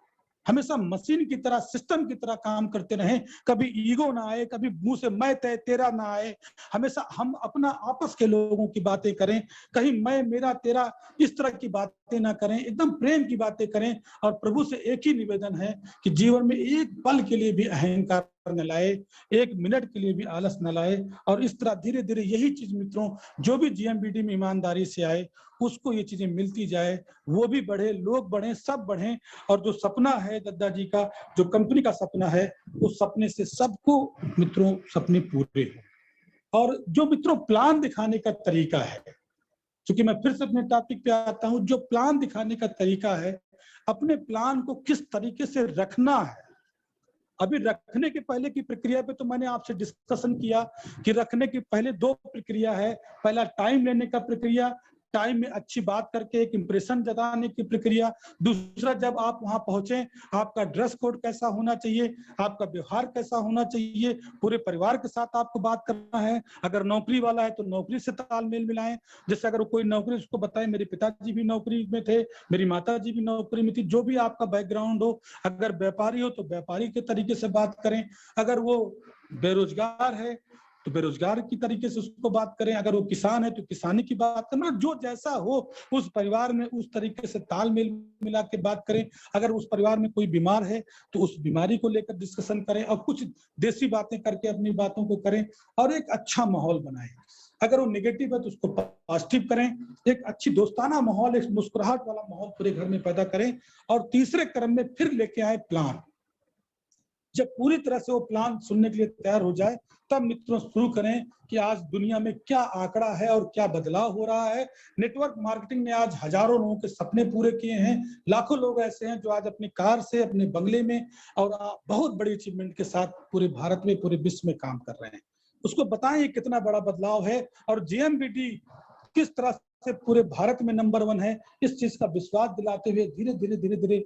हमेशा मशीन की तरह, सिस्टम की तरह काम करते रहें। कभी ईगो ना आए, कभी मुंह से मैं तय तेरा ना आए। हमेशा हम अपना आपस के लोगों की बातें करें, कहीं मैं मेरा तेरा इस तरह की बातें ना करें, एकदम प्रेम की बातें करें। और प्रभु से एक ही निवेदन है कि जीवन में एक पल के लिए भी अहंकार न लाए, 1 मिनट के लिए भी आलस न लाए। और इस तरह धीरे धीरे यही चीज मित्रों, जो भी जीएमबीडी में ईमानदारी से आए उसको ये चीजें मिलती जाए, वो भी बढ़े, लोग बढ़े, सब बढ़े। और जो सपना है दद्दा जी का, जो कंपनी का सपना है, उस सपने से सबको मित्रों सपने पूरे हो। और जो मित्रों प्लान दिखाने का तरीका है, क्योंकि मैं फिर से अपने टॉपिक पे आता हूं, जो प्लान दिखाने का तरीका है, अपने प्लान को किस तरीके से रखना है। अभी रखने के पहले की प्रक्रिया पे तो मैंने आपसे डिस्कशन किया कि रखने के पहले 2 प्रक्रिया है। पहला टाइम लेने का प्रक्रिया, टाइम में अच्छी बात करके एक इंप्रेशन जताने की प्रक्रिया। दूसरा, जब आप वहां पहुंचे, आपका ड्रेस कोड कैसा होना चाहिए, आपका व्यवहार कैसा होना चाहिए, पूरे परिवार के साथ आपको बात करना है। अगर नौकरी वाला है तो नौकरी से तालमेल मिलाएं। जैसे अगर कोई नौकरी, उसको बताएं मेरे पिताजी भी नौकरी में थे, मेरी माता जी भी नौकरी में थी, जो भी आपका बैकग्राउंड हो। अगर व्यापारी हो तो व्यापारी के तरीके से बात करें, अगर वो बेरोजगार है तो बेरोजगार की तरीके से उसको बात करें, अगर वो किसान है तो किसानी की बात करें। मतलब जो जैसा हो उस परिवार में उस तरीके से तालमेल मिला के बात करें। अगर उस परिवार में कोई बीमार है तो उस बीमारी को लेकर डिस्कशन करें और कुछ देसी बातें करके अपनी बातों को करें और एक अच्छा माहौल बनाएं। अगर वो नेगेटिव है तो उसको पॉजिटिव करें। एक अच्छी दोस्ताना माहौल, एक मुस्कुराहट वाला माहौल पूरे घर में पैदा करें। और तीसरे क्रम में फिर लेके आए प्लान। जब पूरी तरह से वो प्लान सुनने के लिए तैयार हो जाए, तब मित्रों शुरू करें कि आज दुनिया में क्या आंकड़ा है और क्या बदलाव हो रहा है। नेटवर्क मार्केटिंग ने आज हजारों लोगों के सपने पूरे किए हैं। लाखों लोग ऐसे हैं जो आज अपनी कार से, अपने बंगले में और बहुत बड़ी अचीवमेंट के साथ पूरे भारत में, पूरे विश्व में काम कर रहे हैं। उसको बताएं ये कितना बड़ा बदलाव है और जेएमबीटी किस तरह से पूरे भारत में नंबर 1 है। इस चीज का विश्वास दिलाते हुए धीरे धीरे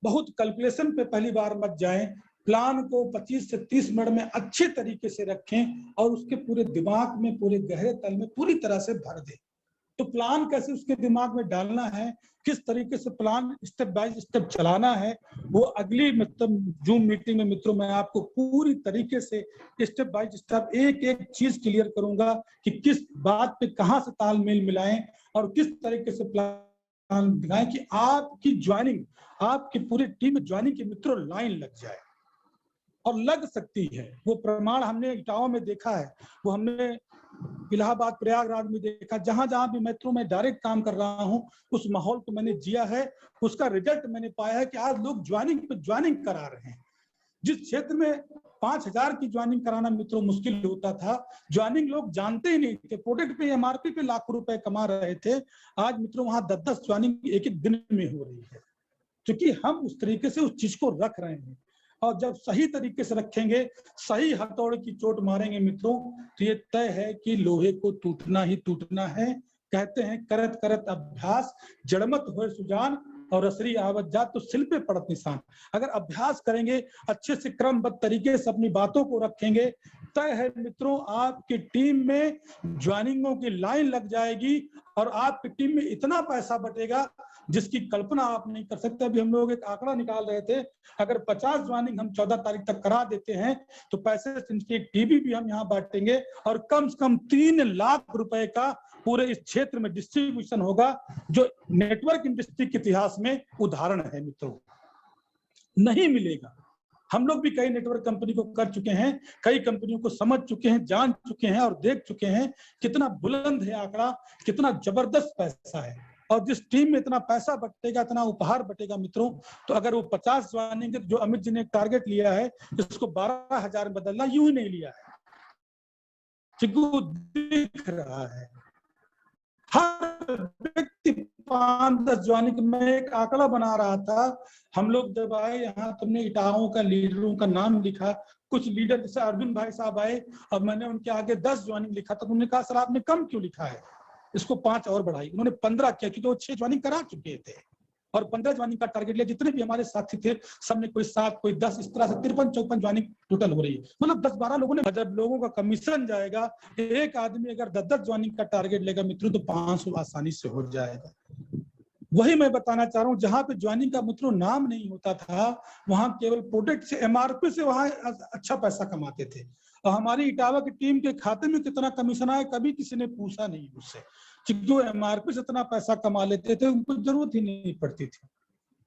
बहुत कैलकुलेशन पे पहली बार मत जाएं, प्लान को 25 से 30 मिनट में अच्छे तरीके से रखें और उसके पूरे दिमाग में, पूरे गहरे तल में पूरी तरह से भर दें। तो प्लान कैसे उसके दिमाग में डालना है, किस तरीके से प्लान स्टेप बाय स्टेप चलाना है, वो अगली मतलब जूम मीटिंग में मित्रों मैं आपको पूरी तरीके से स्टेप बाय स्टेप एक एक चीज क्लियर करूंगा कि किस बात पे कहां से तालमेल मिलाएं और किस तरीके से प्लान दिखाएं कि आपकी ज्वाइनिंग, आपकी पूरी टीम ज्वाइनिंग की मित्रों लाइन लग जाए। और लग सकती है, वो प्रमाण हमने इटावा में देखा है, वो हमने इलाहाबाद प्रयागराज में देखा, जहां जहां भी मित्रों में डायरेक्ट काम कर रहा हूं उस माहौल को मैंने जिया है, उसका रिजल्ट मैंने पाया है कि आज लोग ज्वाइनिंग पे ज्वाइनिंग करा रहे हैं। जिस क्षेत्र में 5000 की ज्वाइनिंग कराना मित्रों मुश्किल होता था, ज्वाइनिंग लोग जानते ही नहीं थे, प्रोडक्ट पे एमआरपी पे लाखों रुपए कमा रहे थे, आज मित्रों वहां 10-10 ज्वाइनिंग एक एक दिन में हो रही है, क्योंकि हम उस तरीके से उस चीज को रख रहे हैं। और जब सही तरीके से रखेंगे, सही हथौड़े की चोट मारेंगे मित्रों, तो ये तय है कि लोहे को टूटना ही टूटना है। कहते हैं करत करत अभ्यास जड़मत होए सुजान और असरी आवत जात तो सिल पे पड़त निशान। अगर अभ्यास करेंगे, अच्छे से क्रमबद्ध तरीके से अपनी बातों को रखेंगे, तय है मित्रों आपकी टीम में ज्वाइनिंगों की लाइन लग जाएगी और आपकी टीम में इतना पैसा बटेगा जिसकी कल्पना आप नहीं कर सकते। अभी हम लोग एक आंकड़ा निकाल रहे थे, अगर 50 ज्वाइनिंग हम 14 तारीख तक करा देते हैं तो पैसे की टीवी भी हम यहाँ बांटेंगे और कम से कम 3 लाख रुपए का पूरे इस क्षेत्र में डिस्ट्रीब्यूशन होगा, जो नेटवर्क इंडस्ट्री के इतिहास में उदाहरण है मित्रों, नहीं मिलेगा। हम लोग भी कई नेटवर्क कंपनी को कर चुके हैं, कई कंपनियों को समझ चुके हैं, जान चुके हैं और देख चुके हैं कितना बुलंद है आंकड़ा, कितना जबरदस्त पैसा है। और जिस टीम में इतना पैसा बटेगा, इतना उपहार बटेगा मित्रों, तो अगर वो 50 ज्वाइनिंग जो अमित जी ने टारगेट लिया है, इसको 12,000 में बदलना यूं ही नहीं लिया है, क्योंकि दिख रहा है हर व्यक्ति 5-10 ज्वाइनिंग में। एक आंकड़ा बना रहा था, हम लोग जब आए यहाँ, तुमने इटाओं का लीडरों का नाम लिखा, कुछ लीडर जैसे अर्जुन भाई साहब आए और मैंने उनके आगे 10 ज्वाइनिंग लिखा, तो उन्होंने कहा सर आपने कम क्यों लिखा है, इसको 5 और बढ़ाई। उन्होंने 15 किया क्योंकि वो 6 ज्वाइनिंग करा चुके थे और 15 ज्वाइनिंग का टारगेट लिया। जितने भी हमारे साथी थे सबने कोई 7 कोई 10 इस तरह से 53-54 ज्वाइनिंग टोटल हो रही है, मतलब 10-12 लोगों ने। जब लोगों का कमीशन जाएगा, एक आदमी अगर 10-10 ज्वाइनिंग का टारगेट लेगा मित्रों तो 500 आसानी से हो जाएगा। वही मैं बताना चाह रहा हूँ, जहां पे ज्वाइनिंग का मित्रों नाम नहीं होता था, वहां केवल प्रोडक्ट से एमआरपी से वहां अच्छा पैसा कमाते थे। और हमारी इटावा की टीम के खाते में कितना कमीशन आया कभी किसी ने पूछा नहीं मुझसे, क्योंकि वो एमआरपी से इतना पैसा कमा लेते थे, उनको जरूरत ही नहीं पड़ती थी।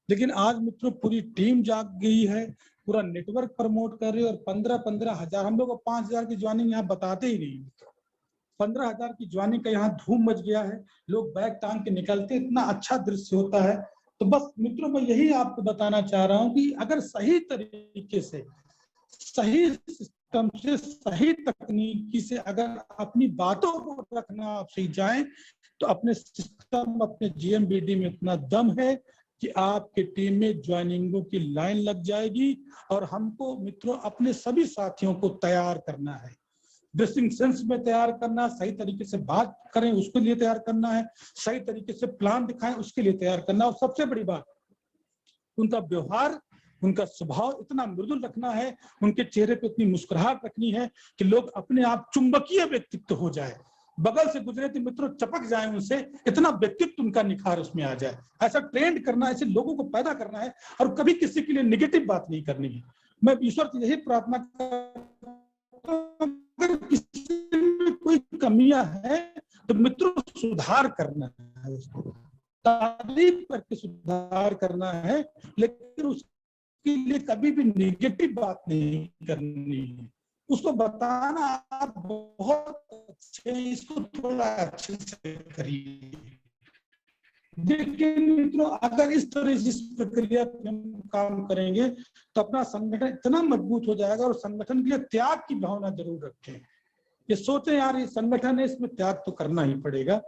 लेकिन आज मित्रों पूरी टीम जाग गई है, पूरा नेटवर्क प्रमोट कर रही है और 15-15 हजार, हम लोग 5,000 की ज्वाइनिंग यहाँ बताते ही नहीं मित्रों, 15,000 की ज्वाइनिंग का यहाँ धूम मच गया है, लोग बैग टांग के निकलते, इतना अच्छा दृश्य होता है। तो बस मित्रों मैं यही आपको बताना चाह रहा हूँ कि अगर सही तरीके से, सही सिस्टम से, सही तकनीकी से अगर अपनी बातों को रखना आप सीख जाएं, तो अपने सिस्टम, अपने जीएमबीडी में इतना दम है कि आपके टीम में ज्वाइनिंगों की लाइन लग जाएगी। और हमको मित्रों अपने सभी साथियों को तैयार करना है, ड्रेसिंग सेंस में तैयार करना, सही तरीके से बात करें उसके लिए तैयार करना है, सही तरीके से प्लान दिखाएं उसके लिए तैयार करना। और सबसे बड़ी बात, उनका व्यवहार, उनका स्वभाव इतना मृदुल रखना है, उनके चेहरे पे इतनी मुस्कुराहट रखनी है कि लोग अपने आप चुंबकीय व्यक्तित्व हो जाए, बगल से गुजरे तो मित्रों चपक जाए उनसे, इतना व्यक्तित्व उनका निखार उसमें आ जाए। ऐसा ट्रेंड करना, ऐसे लोगों को पैदा करना है और कभी किसी के लिए नेगेटिव बात नहीं करनी है। मैं ईश्वर से यही प्रार्थना करता हूं, अगर किसी में कोई कमियां है तो मित्रों सुधार करना है, उसको तारीफ करके सुधार करना है, लेकिन उसके लिए कभी भी नेगेटिव बात नहीं करनी है। उसको बताना आप बहुत अच्छे, इसको थोड़ा अच्छे से करिए। लेकिन मित्रों अगर इस तरह से इस प्रक्रिया पे हम काम करेंगे तो अपना संगठन इतना मजबूत हो जाएगा। और संगठन के लिए त्याग की भावना जरूर रखें, ये सोचें यार ये संगठन है, इसमें त्याग तो करना ही पड़ेगा।